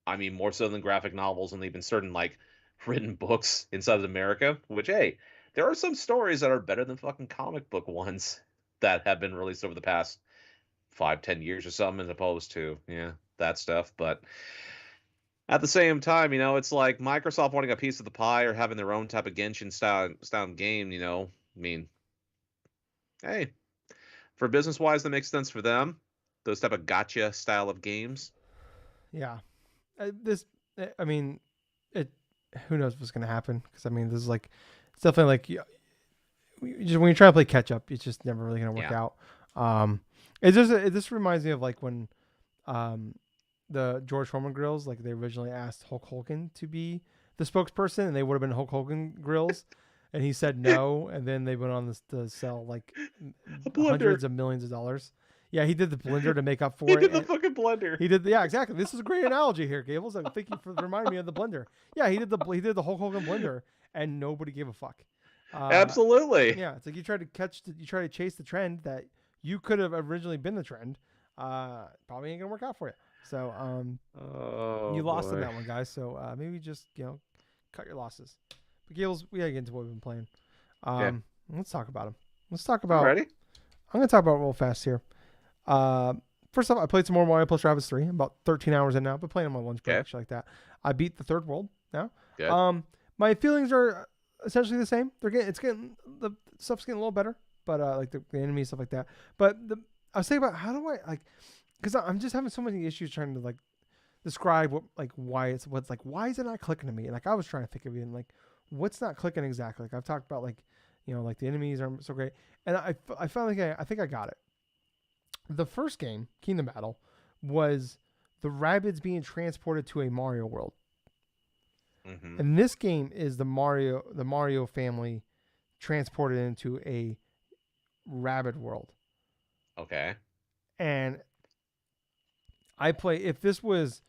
I mean, more so than graphic novels and even certain like written books inside of America, which, hey, there are some stories that are better than fucking comic book ones that have been released over the past 5-10 years or something, as opposed to, that stuff. But at the same time, it's like Microsoft wanting a piece of the pie or having their own type of Genshin style game, I mean, hey, For business-wise, that makes sense for them. Those type of gotcha style of games. Yeah. I mean, who knows what's going to happen? Because, I mean, this is like, it's definitely like, just when you try to play catch up, it's just never really going to work out. It just reminds me of like when the George Foreman grills, like they originally asked Hulk Hogan to be the spokesperson, and they would have been Hulk Hogan grills, and he said no, and then they went on to sell like hundreds of millions of dollars. Yeah, he did the blender to make up for it. He did the fucking blender. Yeah, exactly. This is a great analogy here, Gables. I thank you for reminding me of the blender. Yeah, he did the Hulk Hogan blender, and nobody gave a fuck. Absolutely. Yeah, it's like you try to chase the trend that you could have originally been the trend. Probably ain't gonna work out for you. So you lost in that one, guys. So maybe just cut your losses. But Gables, we gotta get into what we've been playing. Let's talk about them. Let's talk about. Ready? I'm gonna talk about real fast here. First off, I played some more Mario plus Rabbids 3. I'm about 13 hours in now, but playing on my lunch break, shit like that. I beat the third world now. Good. My feelings are essentially the same. The stuff's getting a little better, but like the enemies, stuff like that. But I was thinking about how do I because I'm just having so many issues trying to like describe why is it not clicking to me? Like I was trying to think of even like what's not clicking exactly. Like I've talked about like the enemies are so great, and I finally I think I got it. The first game, Kingdom Battle, was the Rabbids being transported to a Mario world. Mm-hmm. And this game is the Mario family transported into a Rabbid world. Okay. And if this was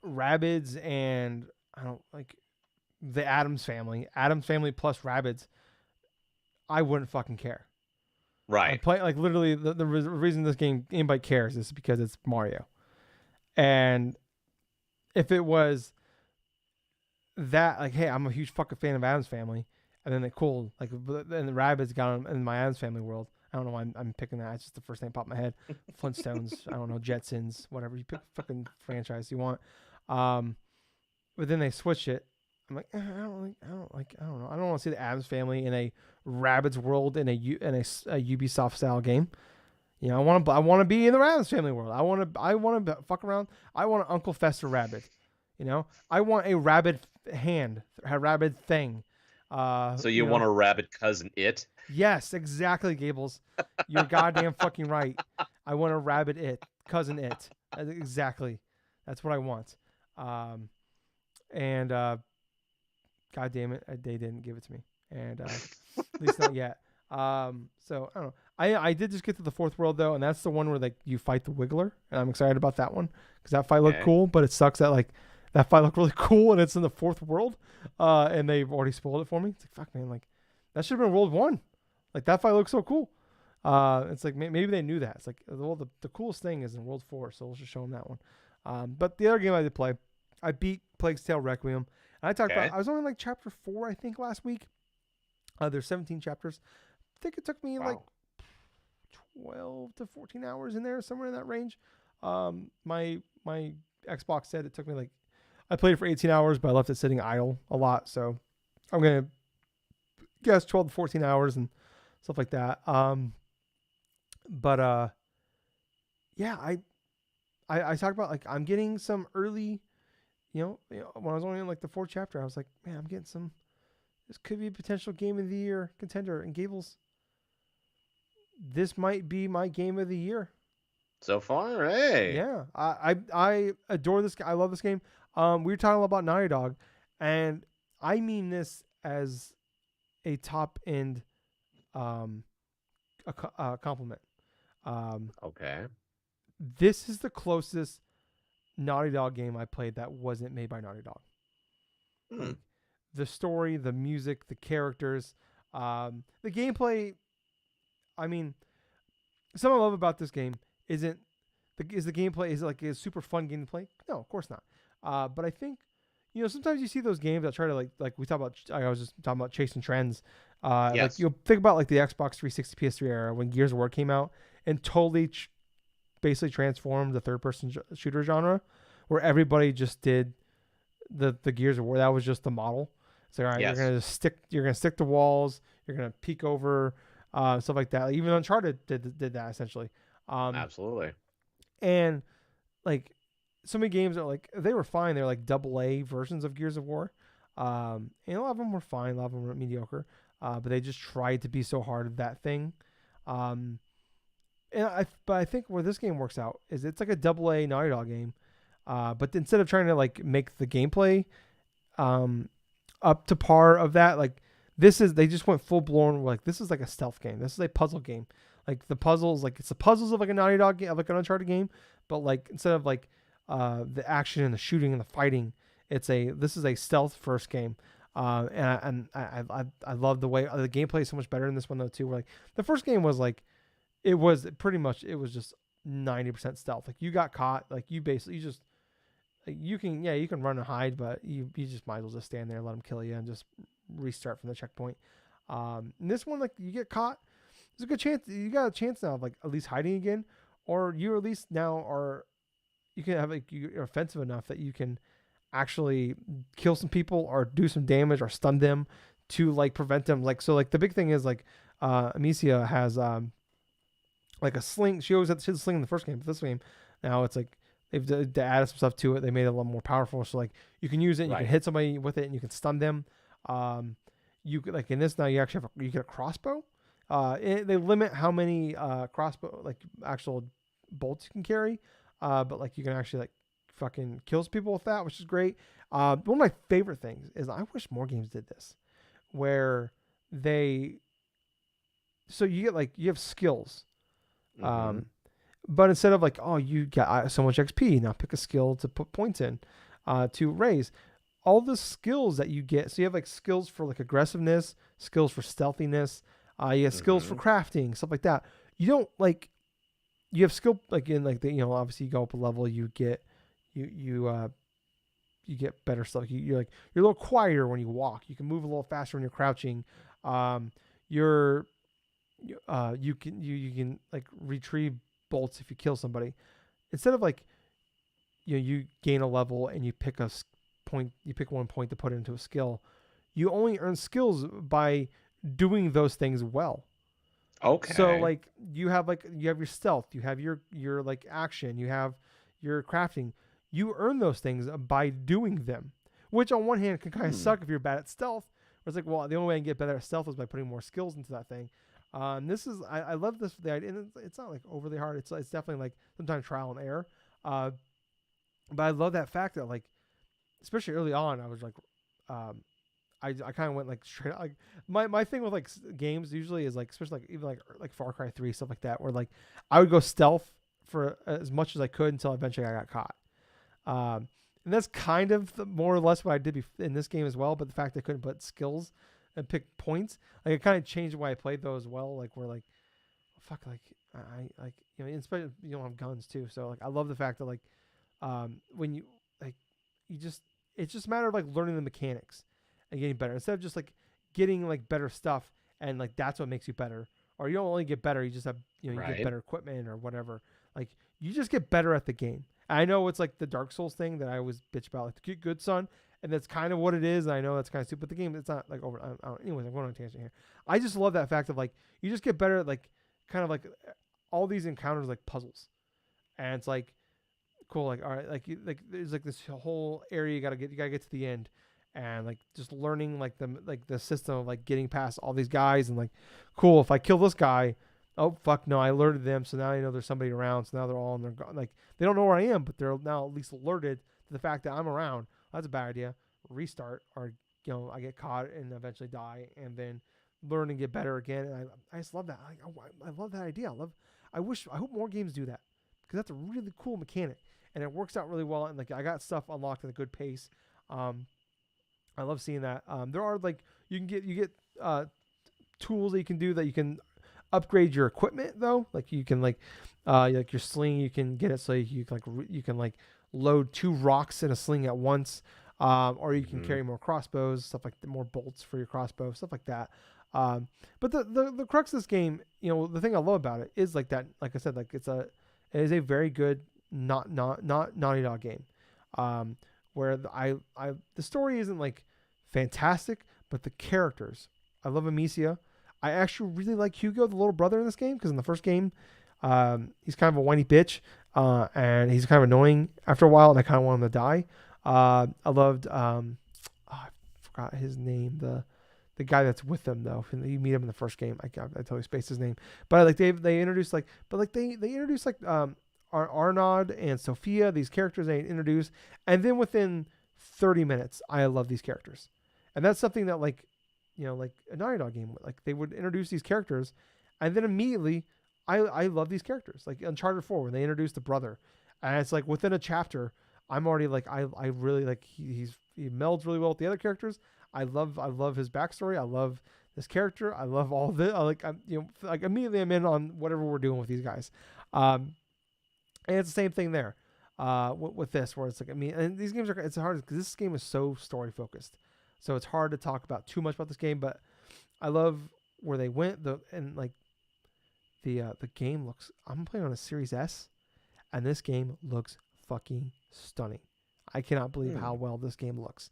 Rabbids and the Addams family plus Rabbids, I wouldn't fucking care. Right. I play like literally the reason this game anybody cares is because it's Mario. And if it was that, like, hey, I'm a huge fucking fan of Addams Family, and then cool, like, and the Rabbids got in my Addams Family world. I don't know why I'm picking that. It's just the first thing that popped in my head. Flintstones, I don't know, Jetsons, whatever. You pick fucking franchise you want. But then they switch it. I'm like, I don't know. I don't want to see the Addams Family in a Rabbids world in a Ubisoft style game. I want to be in the Addams Family world. I want to fuck around. I want an Uncle Fester Rabbit. I want a rabbit hand, a rabbit thing. So you want a rabbit cousin it? Yes, exactly, Gables. You're goddamn fucking right. I want a rabbit cousin it. Exactly. That's what I want. And God damn it, they didn't give it to me, and at least not yet. So I don't know. I did just get to the fourth world though, and that's the one where like you fight the Wiggler, and I'm excited about that one because that fight looked cool. But it sucks that like that fight looked really cool, and it's in the fourth world, and they've already spoiled it for me. It's like fuck, man, like that should have been World 1. Like that fight looks so cool. It's like maybe they knew that. It's like the coolest thing is in World 4, so we'll just show them that one. But the other game I did play, I beat Plague's Tale Requiem. And I talked about, I was only like chapter 4, I think, last week. There's 17 chapters. I think it took me like 12 to 14 hours in there, somewhere in that range. My Xbox said it took me like, I played it for 18 hours, but I left it sitting idle a lot. So I'm going to guess 12 to 14 hours and stuff like that. Yeah, I talked about like, I'm getting some early, when I was only in like the 4th chapter, I was like, man, I'm getting some, this could be a potential game of the year contender. And Gables, this might be my game of the year. So far, hey. Yeah. I adore this. I love this game. We were talking about Naughty Dog, and I mean this as a top end compliment. Okay. This is the closest Naughty Dog game I played that wasn't made by Naughty Dog. Like, the story, the music, the characters, the gameplay. I mean, something I love about this game is the gameplay. Is it like a super fun game to play? No, of course not. But I think, sometimes you see those games that try to like we talk about. I was just talking about chasing trends. Yes. Like you'll think about like the Xbox 360, PS3 era when Gears of War came out and totally basically transformed the third-person shooter genre, where everybody just did the Gears of War. That was just the model. So all right, you're gonna stick to walls. You're gonna peek over stuff like that. Like, even Uncharted did that essentially. Absolutely. And like so many games are like they were fine. They're like AA versions of Gears of War, and a lot of them were fine. A lot of them were mediocre, but they just tried to be so hard at that thing. Um, but I think where this game works out is it's like a AA Naughty Dog game, but instead of trying to like make the gameplay up to par of that, like they just went full blown, like this is like a stealth game. This is a puzzle game. Like the puzzles, like it's the puzzles of like a Naughty Dog game, like an Uncharted game, but like instead of like the action and the shooting and the fighting, this is a stealth first game. And I love the way the gameplay is so much better in this one though too. Where like the first game was like it was just 90% stealth. Like you got caught, like you just like, you can run and hide, but you just might as well just stand there and let them kill you and just restart from the checkpoint. In this one, like you get caught, there's a good chance you got a chance now of like at least hiding again, or you at least now you can have like you're offensive enough that you can actually kill some people or do some damage or stun them to like prevent them. Like so, like the big thing is like Amicia has like a sling. She always had a sling in the first game. But this game now it's like they've added some stuff to it. They made it a little more powerful. So like you can use it. And you can hit somebody with it, and you can stun them. You like in this now you actually you get a crossbow. They limit how many crossbow like actual bolts you can carry, but like you can actually like fucking kills people with that, which is great. One of my favorite things is I wish more games did this, where so you get like you have skills, but instead of like you got so much XP, now pick a skill to put points in, to raise. All the skills that you get, so you have like skills for like aggressiveness, skills for stealthiness, you have skills for crafting, stuff like that. You don't like you have skill like in like the obviously you go up a level, you get you get better stuff. You're a little quieter when you walk. You can move a little faster when you're crouching. You can like retrieve bolts if you kill somebody. Instead of like you gain a level and you pick one point to put into a skill. You only earn skills by doing those things well. Okay. So like you have your stealth, you have your like action, you have your crafting. You earn those things by doing them, which on one hand can kind of suck if you're bad at stealth. Where it's like, well, the only way I can get better at stealth is by putting more skills into that thing. I love this. The idea, and it's not like overly hard. It's definitely like sometimes trial and error. But I love that fact that like, especially early on, I was like, I kind of went like straight like my thing with like games usually is like, especially like even like Far Cry 3, stuff like that, where like I would go stealth for as much as I could until eventually I got caught. And that's kind of more or less what I did in this game as well. But the fact I couldn't put skills and pick points, like it kind of changed the way I played those as well. Like we're like, fuck, like I like in spite of you don't have guns too. So like I love the fact that like when you like it's just a matter of like learning the mechanics and getting better instead of just like getting like better stuff and like that's what makes you better. Or you don't only get better, you just have you get better equipment or whatever. Like you just get better at the game. I know it's like the Dark Souls thing that I always bitch about, like get good, son, and that's kind of what it is. And I know that's kind of stupid, but the game it's not like over. Anyways, I'm going on a tangent here. I just love that fact of like you just get better at like kind of like all these encounters like puzzles, and it's like cool. Like all right, like there's like this whole area you gotta get to the end, and like just learning like the system of like getting past all these guys and like cool. If I kill this guy. Oh fuck no! I alerted them, so now I know there's somebody around. So now they're all in their like they don't know where I am, but they're now at least alerted to the fact that I'm around. That's a bad idea. Restart, or I get caught and eventually die, and then learn and get better again. And I just love that. I love that idea. I hope more games do that because that's a really cool mechanic, and it works out really well. And like I got stuff unlocked at a good pace. I love seeing that. There are like you get tools that you can do that you can upgrade your equipment though. Like you can like your sling, you can get it so you can load 2 rocks in a sling at once, or you can carry more crossbows, stuff like more bolts for your crossbow, stuff like that. But the crux of this game, the thing I love about it is like that. Like I said, like it is a very good not Naughty Dog game, where the story isn't like fantastic, but the characters. I love Amicia. I actually really like Hugo, the little brother in this game, because in the first game, he's kind of a whiny bitch, and he's kind of annoying after a while, and I kind of want him to die. I loved, I forgot his name, the guy that's with them though. You meet him in the first game. I totally spaced his name, but like they introduced like, but like they introduced like Arnaud and Sophia, these characters they introduced, and then within 30 minutes, I love these characters, and that's something that like, like a Naughty Dog game, like they would introduce these characters, and then immediately, I love these characters. Like Uncharted 4 when they introduced the brother, and it's like within a chapter, I'm already like I really like he melds really well with the other characters. I love his backstory. I love this character. I love all of it. Like immediately I'm in on whatever we're doing with these guys. And it's the same thing there with this, where it's like, and these games it's hard because this game is so story focused, so it's hard to talk about too much about this game. But I love where they went. The game looks. I'm playing on a Series S, and this game looks fucking stunning. I cannot believe how well this game looks.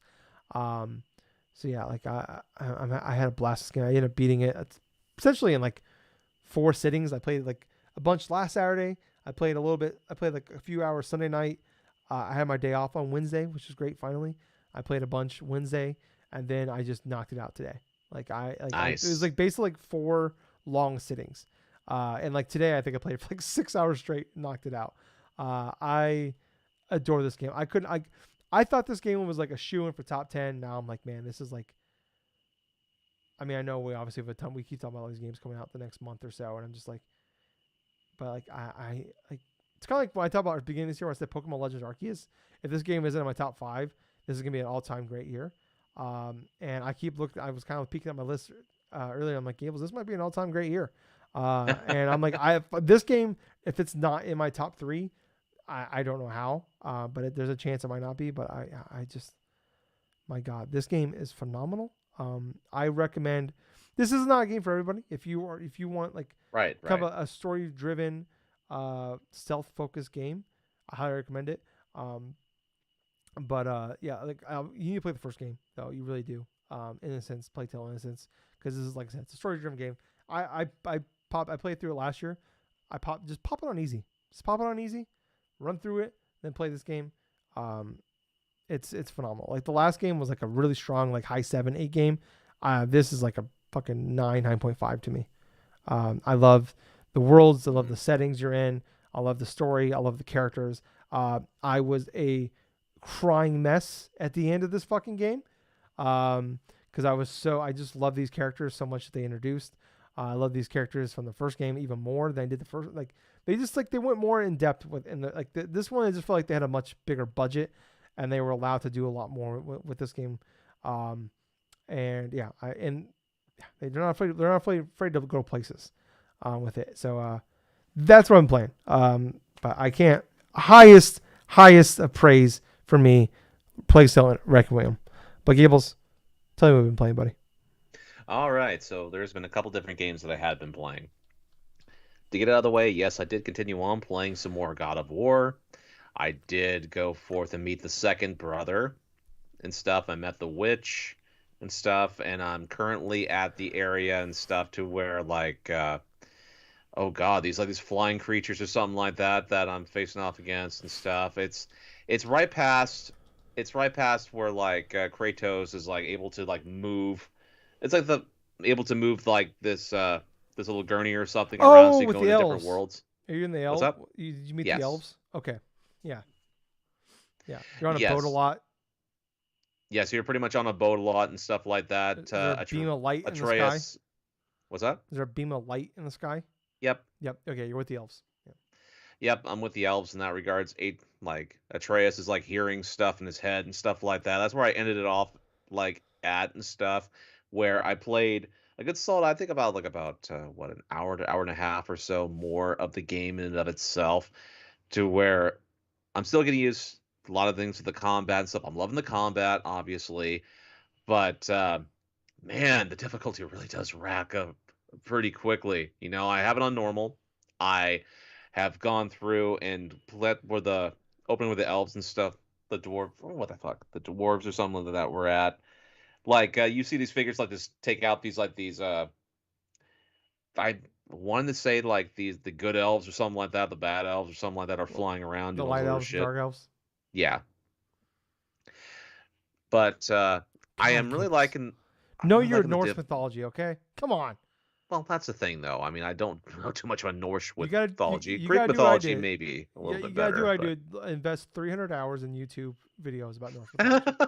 So yeah, like I had a blast this game. I ended up beating it essentially in like 4 sittings. I played like a bunch last Saturday. I played a little bit. I played like a few hours Sunday night. I had my day off on Wednesday, which was great. Finally, I played a bunch Wednesday, and then I just knocked it out today. Nice. It was like basically like 4 long sittings. And like today, I think I played for like 6 hours straight, and knocked it out. I adore this game. I thought this game was like a shoe-in for top 10. Now I'm like, man, this is like, I mean, I know we obviously have a ton. We keep talking about all these games coming out the next month or so, and I'm just like, but like I like, it's kind of like when I talk about at the beginning of this year when I said Pokemon Legends Arceus. If this game isn't in my top 5, this is gonna be an all-time great year. And I keep looking. I was kind of peeking at my list earlier. I'm like, Gables, this might be an all-time great year. And I'm like, this game, if it's not in my top 3, I don't know how, but there's a chance it might not be. But I just, my God, this game is phenomenal. I recommend. This is not a game for everybody. If you want like kind of a story driven, stealth focused game, I highly recommend it. But yeah, like you need to play the first game though. You really do. Innocence, Plague Tale Innocence, because this is like I said, it's a story driven game. I played through it last year. Just pop it on easy. Just pop it on easy. Run through it, then play this game. It's phenomenal. Like the last game was like a really strong, like high 7, 8 game. This is like a fucking 9.5 to me. I love the worlds. I love the settings you're in. I love the story. I love the characters. I was a crying mess at the end of this fucking game. Because I just love these characters so much that they introduced. I love these characters from the first game even more than I did the first. Like they went more in depth this one. I just felt like they had a much bigger budget, and they were allowed to do a lot more with this game. And yeah, they're not afraid. They're not afraid to go places, with it. So that's what I'm playing. But I can't highest of praise for me, Plagues Requiem. But Gables, tell me what you've been playing, buddy. All right, so there's been a couple different games that I had been playing. To get it out of the way, yes, I did continue on playing some more God of War. I did go forth and meet the second brother and stuff. I met the witch and stuff, and I'm currently at the area and stuff to where like, oh God, these flying creatures or something like that I'm facing off against and stuff. It's right past where like Kratos is like able to like move. It's like able to move like this little gurney or something around so you can go to different worlds. Are you in the elves? What's up? Did you meet the elves? Okay. Yeah. Yeah. You're on a boat a lot. Yeah, so you're pretty much on a boat a lot and stuff like that. Is there a beam of light in the sky? What's that? Is there a beam of light in the sky? Yep. Okay, you're with the elves. Yeah. Yep, I'm with the elves in that regards. Like Atreus is like hearing stuff in his head and stuff like that. That's where I ended it off like at and stuff. Where I played a good solid, I think about an hour to hour and a half or so more of the game in and of itself, to where I'm still getting used to a lot of things with the combat and stuff. I'm loving the combat, obviously, but man, the difficulty really does rack up pretty quickly. I have it on normal. I have gone through and opening with the elves and stuff. The dwarves or something like that we're at. Like you see these figures like this take out these I wanted to say like the good elves or something like that, the bad elves or something like that are flying around The doing light little elves, shit. dark elves. Yeah, but I am really liking. Know your Norse mythology, okay? Come on. Well, that's the thing, though. I mean, I don't know too much about Norse mythology. You Greek gotta mythology, maybe a little bit better. You gotta do what I did. Invest 300 hours in YouTube videos about Norse mythology.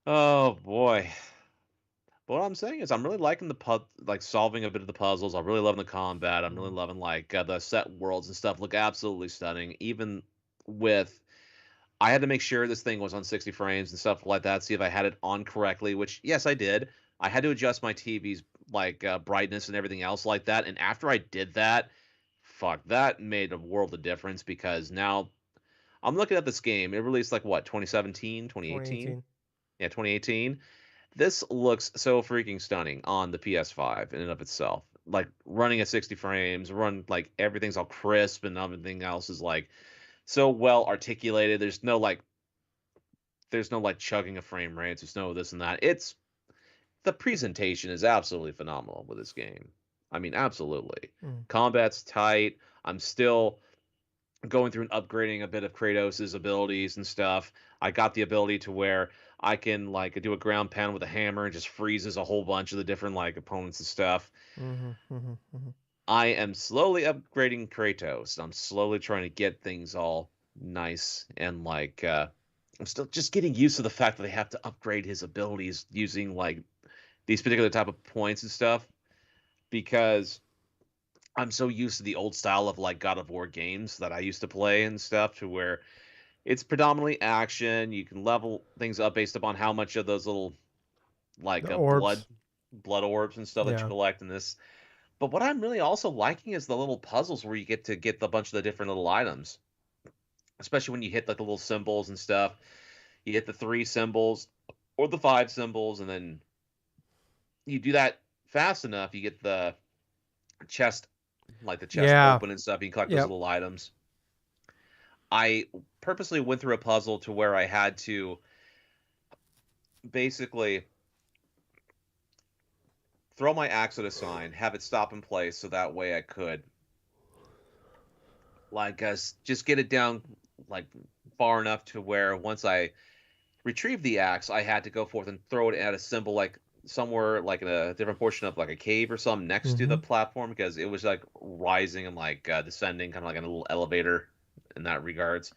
Oh boy. But what I'm saying is, I'm really liking like solving a bit of the puzzles. I'm really loving the combat. I'm really loving like the set worlds and stuff. Look absolutely stunning. Even with, I had to make sure this thing was on 60 frames and stuff like that. See if I had it on correctly. Which yes, I did. I had to adjust my TV's like brightness and everything else like that. And after I did that, fuck, that made a world of difference because now I'm looking at this game. It released like what, 2017, 2018? Yeah, 2018. This looks so freaking stunning on the PS5 in and of itself. Like running at 60 frames, like everything's all crisp and everything else is like so well articulated. There's no like chugging of frame rates. There's no this and that. The presentation is absolutely phenomenal with this game. I mean, absolutely. Combat's tight. I'm still going through and upgrading a bit of Kratos' abilities and stuff. I got the ability to where I can like do a ground pound with a hammer and just freezes a whole bunch of the different like opponents and stuff. I am slowly upgrading Kratos. I'm slowly trying to get things all nice and like I'm still just getting used to the fact that they have to upgrade his abilities using like these particular type of points and stuff because I'm so used to the old style of like God of War games that I used to play and stuff to where it's predominantly action. You can level things up based upon how much of those little like blood orbs and stuff that you collect in this. But what I'm really also liking is the little puzzles where you get to get a bunch of the different little items, especially when you hit like the little symbols and stuff. You hit the 3 symbols or the 5 symbols, and then you do that fast enough, you get the chest, like the chest open and stuff. You can collect those little items. I purposely went through a puzzle to where I had to basically throw my axe at a sign, have it stop in place, so that way I could like just get it down like far enough to where once I retrieved the axe, I had to go forth and throw it at a symbol like somewhere like in a different portion of like a cave or something next to the platform because it was like rising and like descending, kind of like a little elevator in that regards.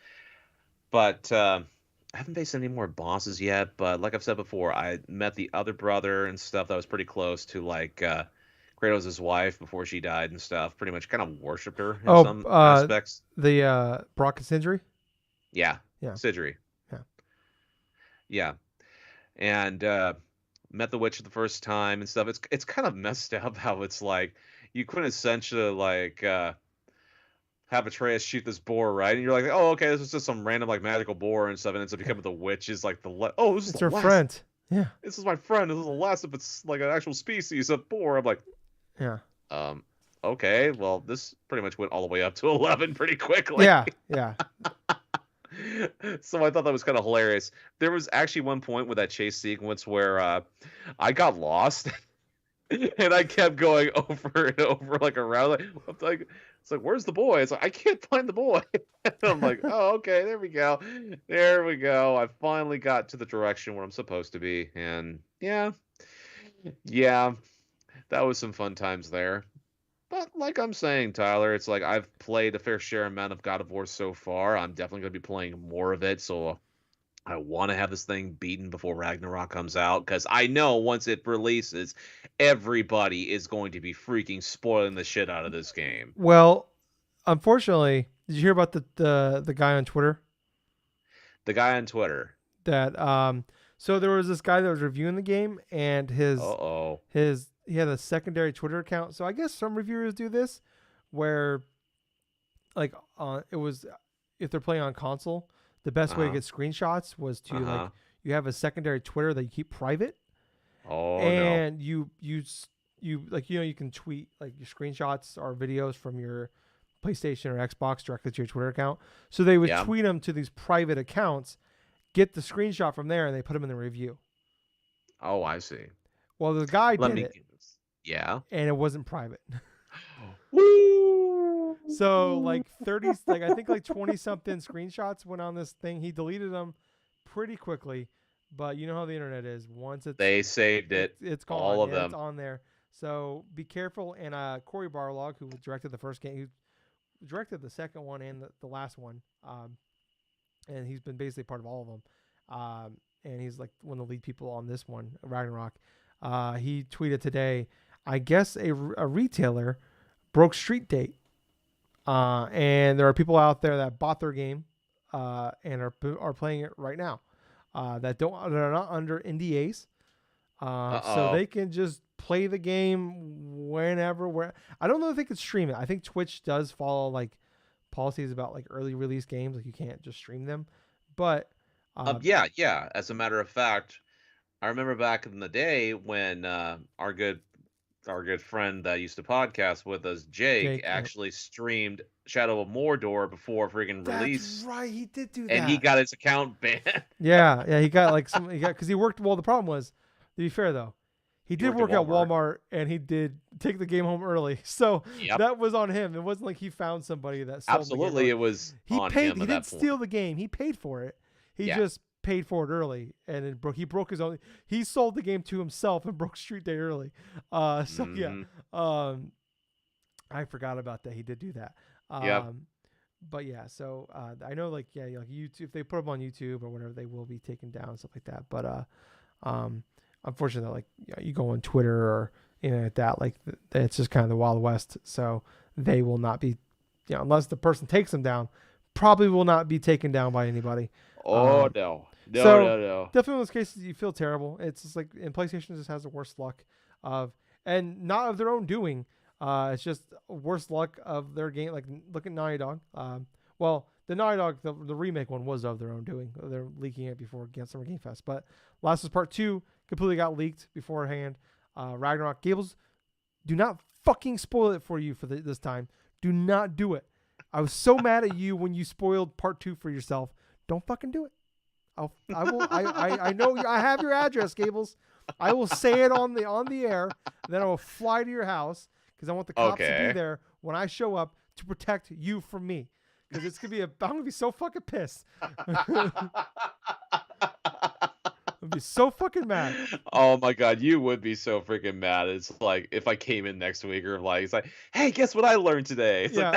But I haven't faced any more bosses yet, but like I've said before, I met the other brother and stuff that was pretty close to like Kratos' wife before she died and stuff. Pretty much kind of worshipped her in some aspects. The Brock and Sindri? Yeah. Sindri. Yeah. And met the witch the first time and stuff. It's kind of messed up how it's like you couldn't essentially like have Atreus shoot this boar, right? And you're like, oh, okay, this is just some random like magical boar and stuff, and ends up becoming the witch is like this is her friend. Yeah, this is my friend. This is the last of its like an actual species of boar. I'm like, yeah, okay, well, this pretty much went all the way up to 11 pretty quickly. Yeah. So I thought that was kind of hilarious. There was actually one point with that chase sequence where I got lost. And I kept going over and over like around like it's like where's the boy? It's like I can't find the boy. And I'm like, oh, okay, there we go. I finally got to the direction where I'm supposed to be, and yeah, that was some fun times there. But like I'm saying, Tyler, it's like I've played a fair share amount of God of War so far. I'm definitely going to be playing more of it, so I want to have this thing beaten before Ragnarok comes out, because I know once it releases, everybody is going to be freaking spoiling the shit out of this game. Well, unfortunately, did you hear about the guy on Twitter? The guy on Twitter. That so there was this guy that was reviewing the game, and he had a secondary Twitter account. So I guess some reviewers do this, where like it was if they're playing on console. The best way to get screenshots was to like you have a secondary Twitter that you keep private. And you like you can tweet like your screenshots or videos from your PlayStation or Xbox directly to your Twitter account. So they would tweet them to these private accounts, get the screenshot from there, and they put them in the review. Oh, I see. Well, the guy did it. Yeah. And it wasn't private. Woo! So like 30, like I think like 20 something screenshots went on this thing. He deleted them pretty quickly, but you know how the internet is. Once they saved it, it's gone. All of them. It's on there. So be careful. And Corey Barlog, who directed the first game, he directed the second one and the last one, and he's been basically part of all of them. And he's like one of the lead people on this one, Ragnarok. He tweeted today, I guess a retailer broke street date. And there are people out there that bought their game and are playing it right now that are not under NDAs. So they can just play the game whenever, where. I don't know if they could stream it. I think Twitch does follow like policies about like early release games. Like you can't just stream them. But yeah. As a matter of fact, I remember back in the day when our good friend that used to podcast with us, Jake actually streamed Shadow of Mordor before freaking release. That's right, he did do that. And he got his account banned. Yeah, he got like because he worked. Well, the problem was, to be fair though, he did work at Walmart and he did take the game home early. So that was on him. It wasn't like he found somebody that sold Absolutely, the game. It was he on paid. him. He didn't steal the game. He paid for it. He just paid for it early, and then he broke his own. He sold the game to himself and broke street day early. I forgot about that. He did do that. But yeah, so I know like YouTube. If they put them on YouTube or whatever, they will be taken down and stuff like that. But unfortunately, like you go on Twitter or anything like that, like it's just kind of the Wild West. So they will not be, unless the person takes them down, probably will not be taken down by anybody. No. Definitely in those cases you feel terrible. It's just like, and PlayStation just has the worst luck and not of their own doing. It's just worst luck of their game. Like look at Naughty Dog. Well, the Naughty Dog, the remake one was of their own doing. They're leaking it before Summer Game Fest. But Last of Us Part 2 completely got leaked beforehand. Ragnarok. Gables, do not fucking spoil it for you for this time. Do not do it. I was so mad at you when you spoiled Part 2 for yourself. Don't fucking do it. I know I have your address, Gables. I will say it on the air. Then I will fly to your house because I want the cops to be there when I show up to protect you from me. Because it's gonna be I'm gonna be so fucking pissed. I'd be so fucking mad. Oh my god, you would be so freaking mad. It's like if I came in next week or like it's like, hey, guess what I learned today? It's I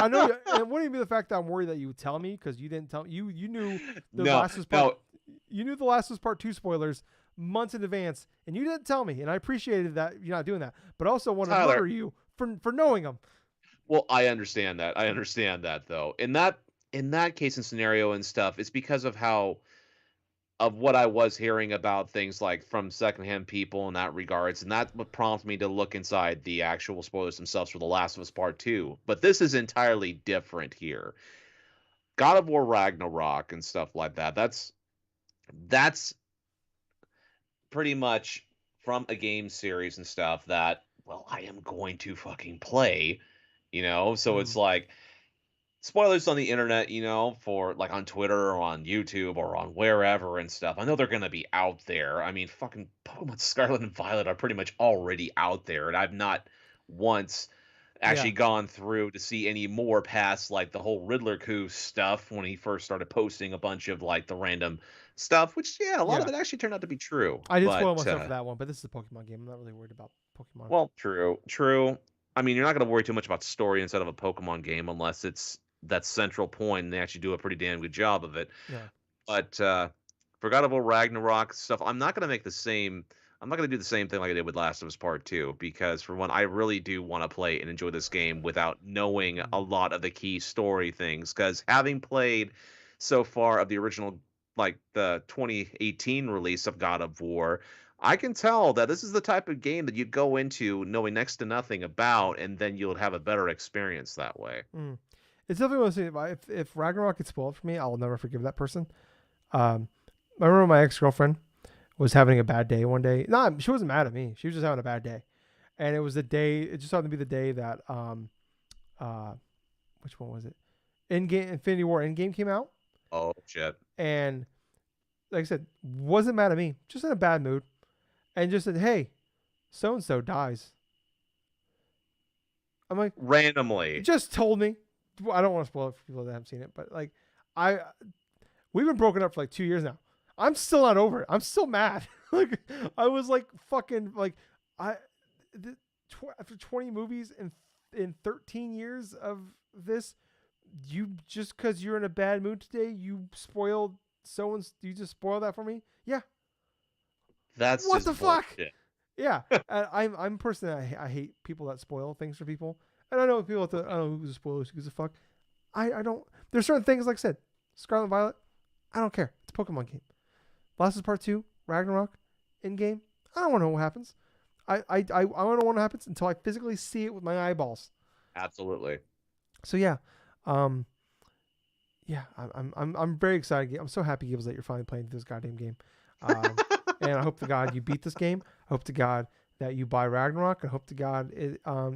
know. It wouldn't even be the fact that I'm worried that you would tell me because you didn't tell you knew the Last of Us Part. You knew the Last of Us Part 2 spoilers months in advance, and you didn't tell me, and I appreciated that you're not doing that, but also want to murder you for knowing them. Well, I understand that. Though. In that case and scenario and stuff, it's because of what I was hearing about things like from secondhand people in that regards, and that's what prompted me to look inside the actual spoilers themselves for The Last of Us Part 2. But this is entirely different here. God of War Ragnarok and stuff like that. That's pretty much from a game series and stuff that, well, I am going to fucking play, So it's like spoilers on the internet, for like on Twitter or on YouTube or on wherever and stuff. I know they're going to be out there. I mean, fucking Pokemon Scarlet and Violet are pretty much already out there. And I've not once actually gone through to see any more past like the whole Riddler coup stuff when he first started posting a bunch of like the random stuff, which a lot of it actually turned out to be true. I did spoil myself for that one, but this is a Pokemon game. I'm not really worried about Pokemon. Well, true. I mean, you're not going to worry too much about story instead of a Pokemon game unless it's that central point and they actually do a pretty damn good job of it. Yeah. But for God of War Ragnarok stuff, I'm not going to do the same thing like I did with Last of Us Part 2 because for one, I really do want to play and enjoy this game without knowing a lot of the key story things, because having played so far of the original, like the 2018 release of God of War, I can tell that this is the type of game that you go into knowing next to nothing about, and then you'll have a better experience that way. It's definitely one of those things. If Ragnarok gets spoiled for me, I will never forgive that person. I remember my ex-girlfriend was having a bad day one day. No, she wasn't mad at me. She was just having a bad day. And it was the day, it just happened to be the day that, which one was it? Infinity War Endgame came out. Oh, shit. And like I said, wasn't mad at me, just in a bad mood. and just said, "Hey, so and so dies." I'm like, randomly. Just told me. I don't want to spoil it for people that haven't seen it, but like, we've been broken up for like 2 years now. I'm still not over it. I'm still mad. Like, I was like fucking like, after 20 movies in 13 years of this, you just because you're in a bad mood today, you spoiled you just spoiled that for me. Yeah. That's what just the fuck. Bullshit. Yeah, I'm a person that I hate people that spoil things for people. And I know people I don't know who's a spoiler, who's a fuck. I don't. There's certain things, like I said, Scarlet Violet. I don't care. It's a Pokemon game. Last is Part 2, Ragnarok, in game. I don't want to know what happens. I don't know what happens until I physically see it with my eyeballs. Absolutely. So yeah, I'm very excited. I'm so happy, Gables, that you're finally playing this goddamn game. And I hope to God you beat this game. I hope to God that you buy Ragnarok. I hope to God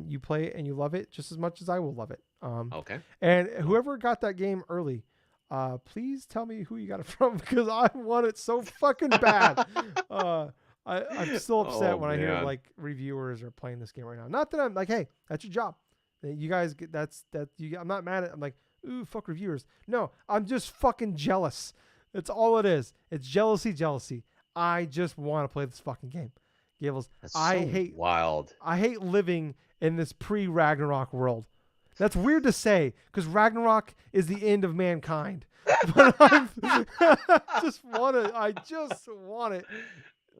you play it and you love it just as much as I will love it. Okay. And whoever got that game early, please tell me who you got it from, because I want it so fucking bad. I'm still upset when I hear like reviewers are playing this game right now. Not that I'm like, hey, that's your job. You guys get I'm not mad at. I'm like, ooh, fuck reviewers. No, I'm just fucking jealous. That's all it is. It's jealousy. I just want to play this fucking game. Gables, that's wild. I hate living in this pre-Ragnarok world. That's weird to say, because Ragnarok is the end of mankind. But I just want it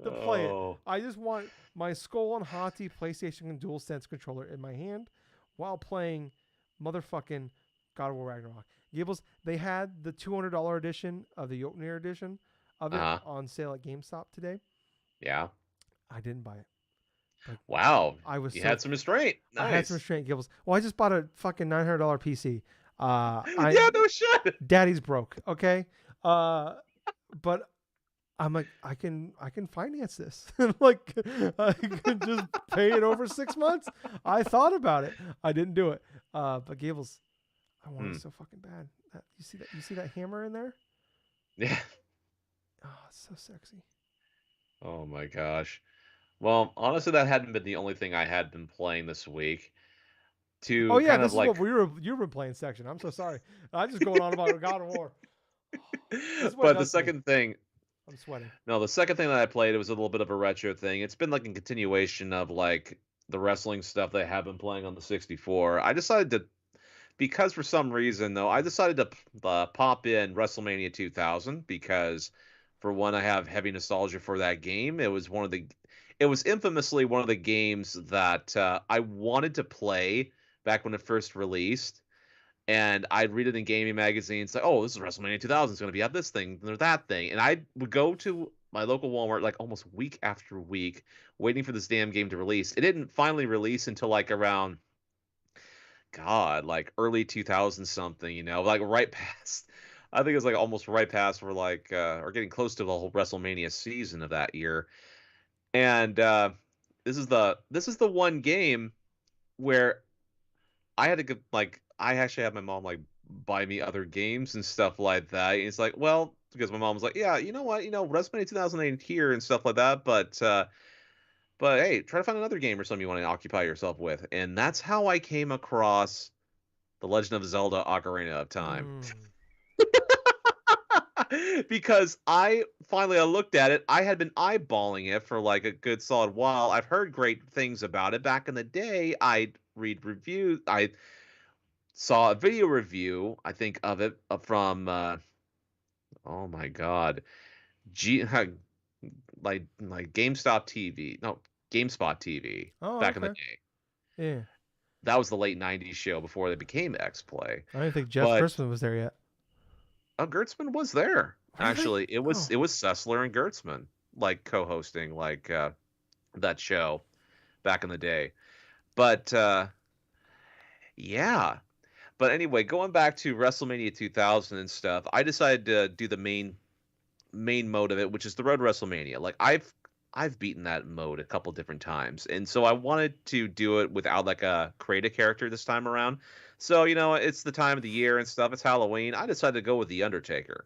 to play it. I just want my Skull and Hati PlayStation and DualSense controller in my hand while playing motherfucking God of War Ragnarok. Gables, they had the $200 edition of the Jotnir edition of it on sale at GameStop today. Yeah. I didn't buy it. Like, wow. You had some restraint. Nice. I had some restraint, Gables. Well, I just bought a fucking $900 PC. Yeah, no shit. Daddy's broke, okay? But I'm like, I can finance this. Like, I can just pay it over 6 months. I thought about it. I didn't do it. But Gables, I want it so fucking bad. You see that hammer in there? Yeah. Oh, it's so sexy. Oh my gosh. Well, honestly, that hadn't been the only thing I had been playing this week. This is what you've been playing section. I'm so sorry. I'm just going on about God of War. But the second thing, I'm sweating. No, the second thing that I played, it was a little bit of a retro thing. It's been like a continuation of like the wrestling stuff they have been playing on the 64. I decided to, because for some reason though, I decided to pop in WrestleMania 2000 because, for one, I have heavy nostalgia for that game. It was infamously one of the games that I wanted to play back when it first released. And I'd read it in gaming magazines, like, oh, this is WrestleMania 2000. It's going to be at this thing or that thing. And I would go to my local Walmart like almost week after week, waiting for this damn game to release. It didn't finally release until like around, like early 2000 something, like right past. I think it was like almost right past for like, or getting close to the whole WrestleMania season of that year. And this is the one game where I had to go, like, I actually had my mom like buy me other games and stuff like that. And it's like, well, because my mom was like, yeah, you know what, WrestleMania 2008 here and stuff like that, but hey, try to find another game or something you want to occupy yourself with. And that's how I came across The Legend of Zelda: Ocarina of Time. Because I looked at it. I had been eyeballing it for like a good solid while. I've heard great things about it. Back in the day, I'd read reviews. I saw a video review, I think, of it from oh my god, like GameStop TV, no, GameSpot TV, back in the day. Yeah, that was the late '90s show before they became X-Play. I don't think Jeff Gertzman was there yet. Oh, Gertzman was there. Really? Actually, it was Sessler and Gertzman like co-hosting like that show back in the day. But yeah. But anyway, going back to WrestleMania 2000 and stuff, I decided to do the main mode of it, which is the Road to WrestleMania. Like I've beaten that mode a couple different times, and so I wanted to do it without like create a character this time around. So it's the time of the year and stuff. It's Halloween. I decided to go with The Undertaker.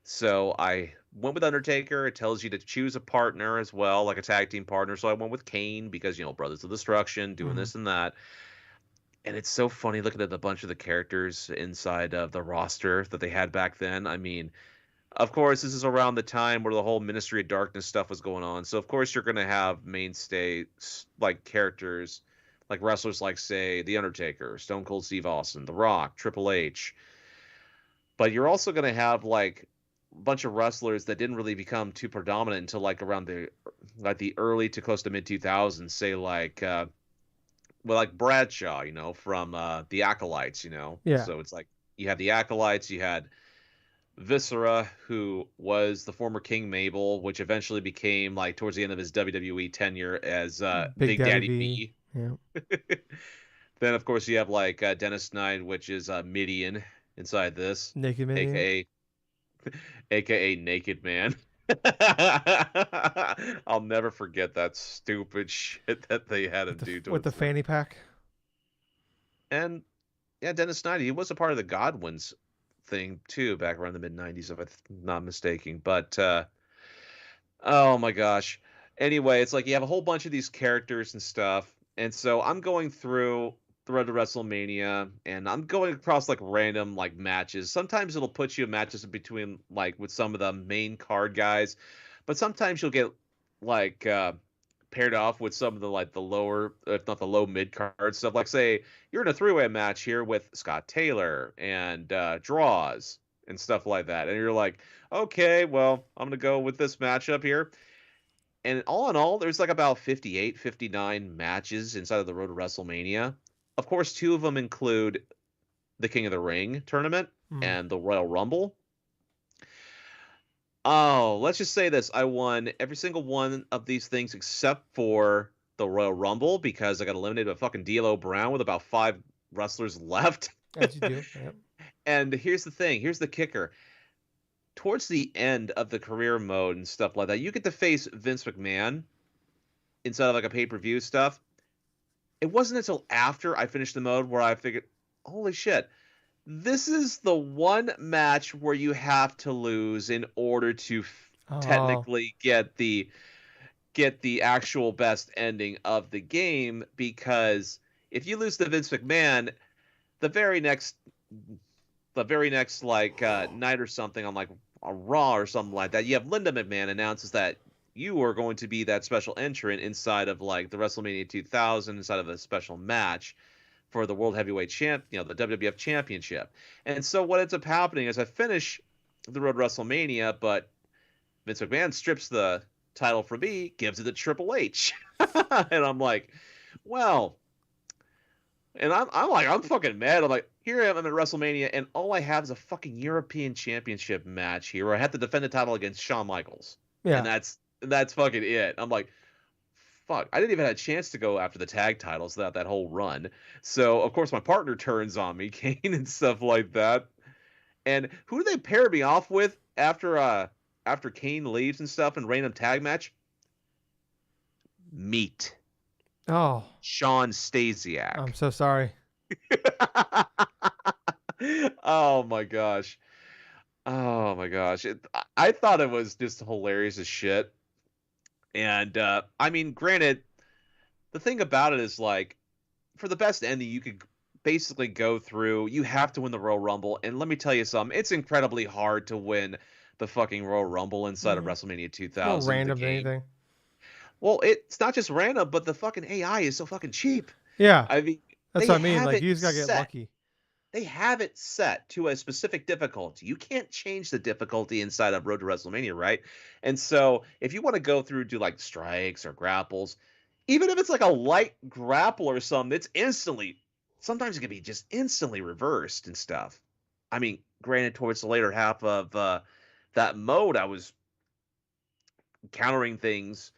So I went with Undertaker. It tells you to choose a partner as well, like a tag team partner. So I went with Kane because, Brothers of Destruction, doing this and that. And it's so funny looking at a bunch of the characters inside of the roster that they had back then. I mean, of course, this is around the time where the whole Ministry of Darkness stuff was going on. So, of course, you're going to have mainstay, like, characters, like wrestlers like, say, The Undertaker, Stone Cold Steve Austin, The Rock, Triple H. But you're also going to have, like, a bunch of wrestlers that didn't really become too predominant until, like, around the early to close to mid-2000s, say, like Bradshaw, from the Acolytes, Yeah. So it's like you had the Acolytes, you had Viscera, who was the former King Mabel, which eventually became, like, towards the end of his WWE tenure as Big Daddy B. Yeah. Then, of course, you have, like, Dennis Knight, which is Midian inside this. Naked Man. AKA Naked Man. I'll never forget that stupid shit that they had him do with the fanny pack. And yeah, Dennis Knight, he was a part of the Godwins thing too back around the mid-90s, if I'm not mistaken. But oh my gosh. Anyway, it's like you have a whole bunch of these characters and stuff. And so I'm going through the road to WrestleMania, and I'm going across, like, random, like, matches. Sometimes it'll put you in matches between, like, with some of the main card guys, but sometimes you'll get, like, paired off with some of the, like, the lower, if not the low mid card stuff. Like, say you're in a 3-way match here with Scott Taylor and Draws and stuff like that, and you're like, okay, well, I'm gonna go with this matchup here. And all in all, there's like about 58, 59 matches inside of the road to WrestleMania. Of course, 2 of them include the King of the Ring tournament and the Royal Rumble. Oh, let's just say this. I won every single one of these things except for the Royal Rumble because I got eliminated by fucking D'Lo Brown with about 5 wrestlers left. As you do, yep. And here's the thing. Here's the kicker. Towards the end of the career mode and stuff like that, you get to face Vince McMahon inside of, like, a pay-per-view stuff. It wasn't until after I finished the mode where I figured, holy shit, this is the one match where you have to lose in order to technically get the actual best ending of the game, because if you lose to Vince McMahon, the very next like night or something on, like, a Raw or something like that, you have Linda McMahon announces that you are going to be that special entrant inside of, like, the WrestleMania 2000, inside of a special match for the World Heavyweight Champ, the WWF Championship. And so what ends up happening is I finish the road to WrestleMania, but Vince McMahon strips the title from me, gives it to Triple H. And I'm like, well, and I'm fucking mad. I'm like, here I am at WrestleMania, and all I have is a fucking European Championship match here where I have to defend the title against Shawn Michaels. Yeah. And that's fucking it. I'm like, fuck. I didn't even have a chance to go after the tag titles throughout that whole run. So, of course, my partner turns on me, Kane, and stuff like that. And who do they pair me off with after Kane leaves and stuff and random tag match? Meat. Oh. Sean Stasiak. I'm so sorry. Oh my gosh. Oh my gosh. I thought it was just hilarious as shit. And I mean, granted, the thing about it is, like, for the best ending you could basically go through, you have to win the Royal Rumble. And let me tell you something, it's incredibly hard to win the fucking Royal Rumble inside of WrestleMania 2000. No random anything. Well, it's not just random, but the fucking AI is so fucking cheap. Yeah. I mean, that's what I mean. Like, you just gotta get lucky. They have it set to a specific difficulty. You can't change the difficulty inside of Road to WrestleMania, right? And so if you want to go through, do like strikes or grapples, even if it's like a light grapple or something, it's sometimes it can be just instantly reversed and stuff. I mean, granted, towards the later half of that mode, I was countering things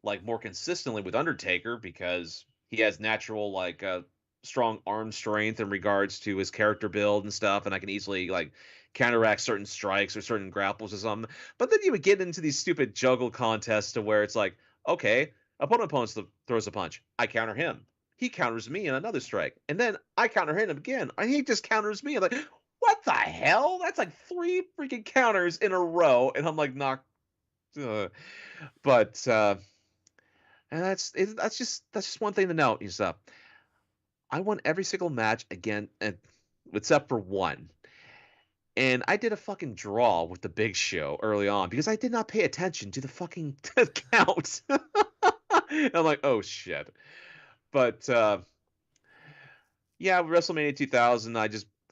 like more consistently with Undertaker because he has natural, like, strong arm strength in regards to his character build and stuff, and I can easily, like, counteract certain strikes or certain grapples or something. But then you would get into these stupid juggle contests to where it's like, okay, opponent throws a punch, I counter him, he counters me in another strike, and then I counter him again, and he just counters me. I'm like, what the hell? That's like 3 freaking counters in a row, and I'm like, knocked. But and that's just one thing to note is I won every single match again, except for one. And I did a fucking draw with the Big Show early on because I did not pay attention to the fucking count. And I'm like, oh shit. But yeah, WrestleMania 2000,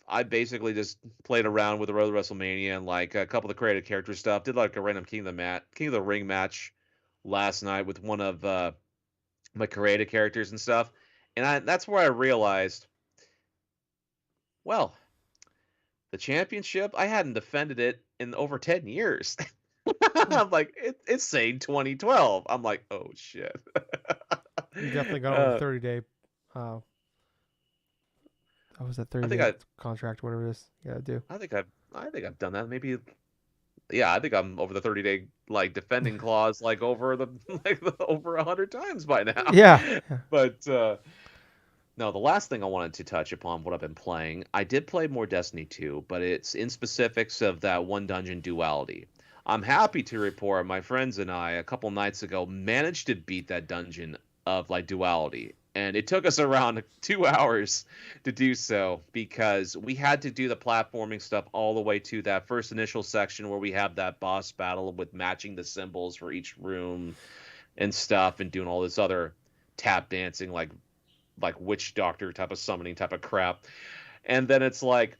I basically just played around with the Road to WrestleMania and like a couple of the creative character stuff. Did like a random King of the Ring match last night with one of my creative characters and stuff. And that's where I realized, well, the championship, I hadn't defended it in over 10 years. I'm like, it's saying 2012. I'm like, oh shit. You definitely got on the 30-day. What was that 30-day contract? Whatever it is, you gotta do. I think I've done that. Maybe, yeah. I think I'm over the 30-day like defending clause like over over 100 times by now. Yeah. But no, the last thing I wanted to touch upon what I've been playing, I did play more Destiny 2, but it's in specifics of that one dungeon duality. I'm happy to report my friends and I a couple nights ago managed to beat that dungeon of like duality. And it took us around 2 hours to do so because we had to do the platforming stuff all the way to that first initial section where we have that boss battle with matching the symbols for each room and stuff and doing all this other tap dancing like witch doctor type of summoning type of crap. And then it's like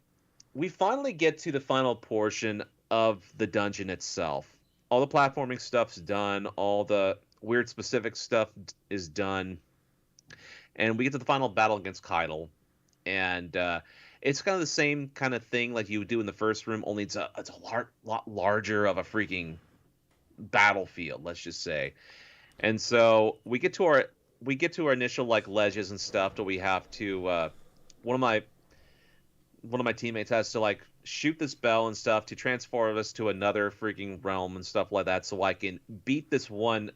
we finally get to the final portion of the dungeon itself. All the platforming stuff's done, all the weird specific stuff is done, and we get to the final battle against Keitel. And it's kind of the same kind of thing like you would do in the first room, only it's a lot larger of a freaking battlefield, let's just say. And so we get to our initial like ledges and stuff that we have to one of my teammates has to like shoot this bell and stuff to transport us to another freaking realm and stuff like that so I can beat this one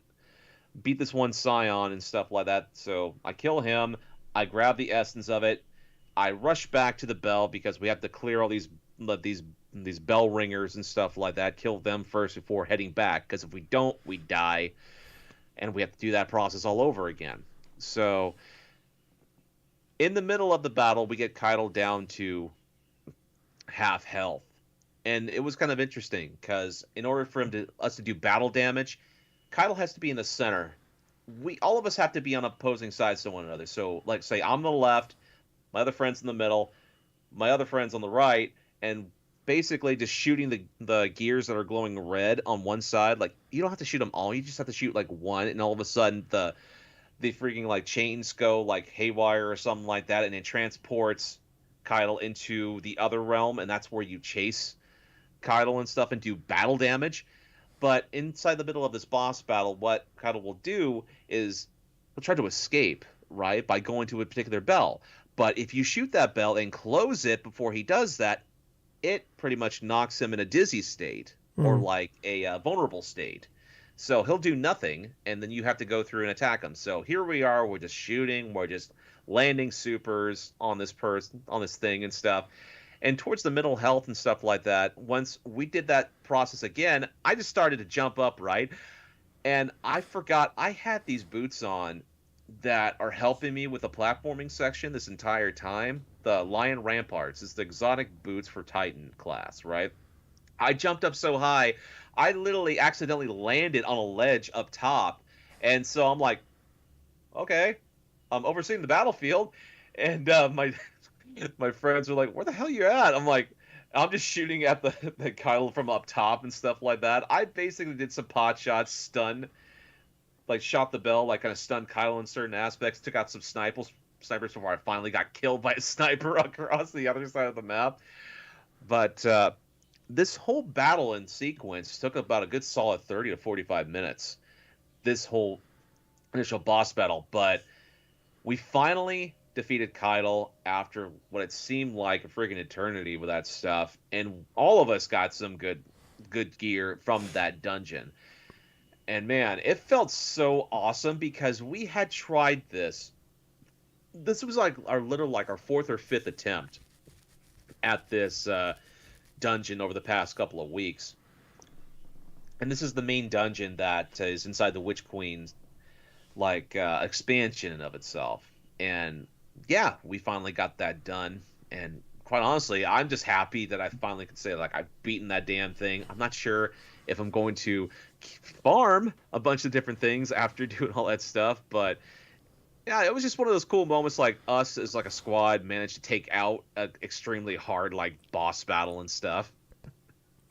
scion and stuff like that. So I kill him, I grab the essence of it, I rush back to the bell because we have to clear all these bell ringers and stuff like that, kill them first before heading back, because if we don't, we die. And we have to do that process all over again. So, in the middle of the battle, we get Keitel down to half health. And it was kind of interesting, because in order for us to do battle damage, Keitel has to be in the center. All of us have to be on opposing sides to one another. So, like, say, I'm on the left, my other friend's in the middle, my other friend's on the right, and basically just shooting the gears that are glowing red on one side. Like, you don't have to shoot them all, you just have to shoot like one, and all of a sudden the freaking like chains go like haywire or something like that, and it transports Keitel into the other realm, and that's where you chase Keitel and stuff and do battle damage. But inside the middle of this boss battle, what Keitel will do is he'll try to escape, right, by going to a particular bell. But if you shoot that bell and close it before he does that, it pretty much knocks him in a dizzy state or like a vulnerable state. So he'll do nothing, and then you have to go through and attack him. So here we are, we're just shooting, we're just landing supers on this thing and stuff. And towards the middle health and stuff like that, once we did that process again, I just started to jump up, right? And I forgot I had these boots on that are helping me with the platforming section this entire time. The Lion Ramparts is the exotic boots for Titan class, right? I jumped up so high, I literally accidentally landed on a ledge up top. And so I'm like, okay, I'm overseeing the battlefield. And my friends were like, where the hell you at? I'm like, I'm just shooting at the Keitel from up top and stuff like that. I basically did some pot shots, shot the bell, like kind of stunned Keitel in certain aspects, took out some snipers before I finally got killed by a sniper across the other side of the map. But this whole battle in sequence took about a good solid 30 to 45 minutes, this whole initial boss battle. But we finally defeated Keitel after what it seemed like a friggin' eternity with that stuff, and all of us got some good gear from that dungeon. And man, it felt so awesome because we had tried this. This was like our fourth or fifth attempt at this dungeon over the past couple of weeks. And this is the main dungeon that is inside the Witch Queen's expansion in of itself. And yeah, we finally got that done. And quite honestly, I'm just happy that I finally could say I've beaten that damn thing. I'm not sure if I'm going to farm a bunch of different things after doing all that stuff, but yeah, it was just one of those cool moments. Us as a squad managed to take out an extremely hard boss battle and stuff.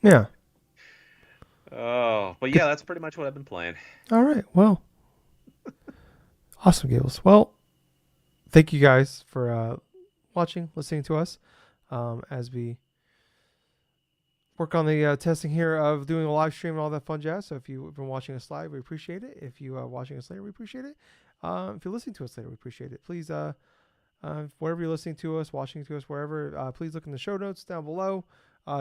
Yeah. Oh, but yeah, that's pretty much what I've been playing. All right. Well, awesome, Gables. Well, thank you guys for watching, listening to us as we work on the testing here of doing a live stream and all that fun jazz. So if you've been watching us live, we appreciate it. If you are watching us later, we appreciate it. If you're listening to us later, we appreciate it. Please, wherever you're listening to us, watching to us, wherever, please look in the show notes down below.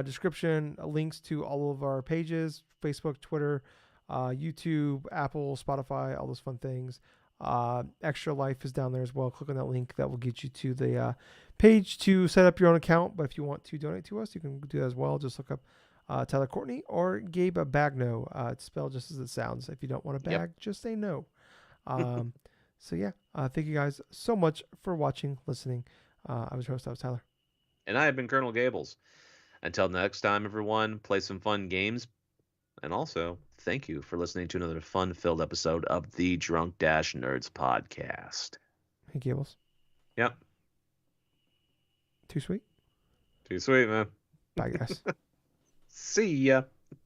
Description, links to all of our pages, Facebook, Twitter, YouTube, Apple, Spotify, all those fun things. Extra Life is down there as well. Click on that link. That will get you to the page to set up your own account. But if you want to donate to us, you can do that as well. Just look up Tyler Courtney or Gabe Bagno. It's spelled just as it sounds. If you don't want a bag, just say no. So yeah, thank you guys so much for watching, listening. I was your host, I was Tyler. And I have been Colonel Gables. Until next time, everyone, play some fun games. And also, thank you for listening to another fun-filled episode of the Drunk-Nerds podcast. Hey, Gables. Yep. Too sweet? Too sweet, man. Bye, guys. See ya.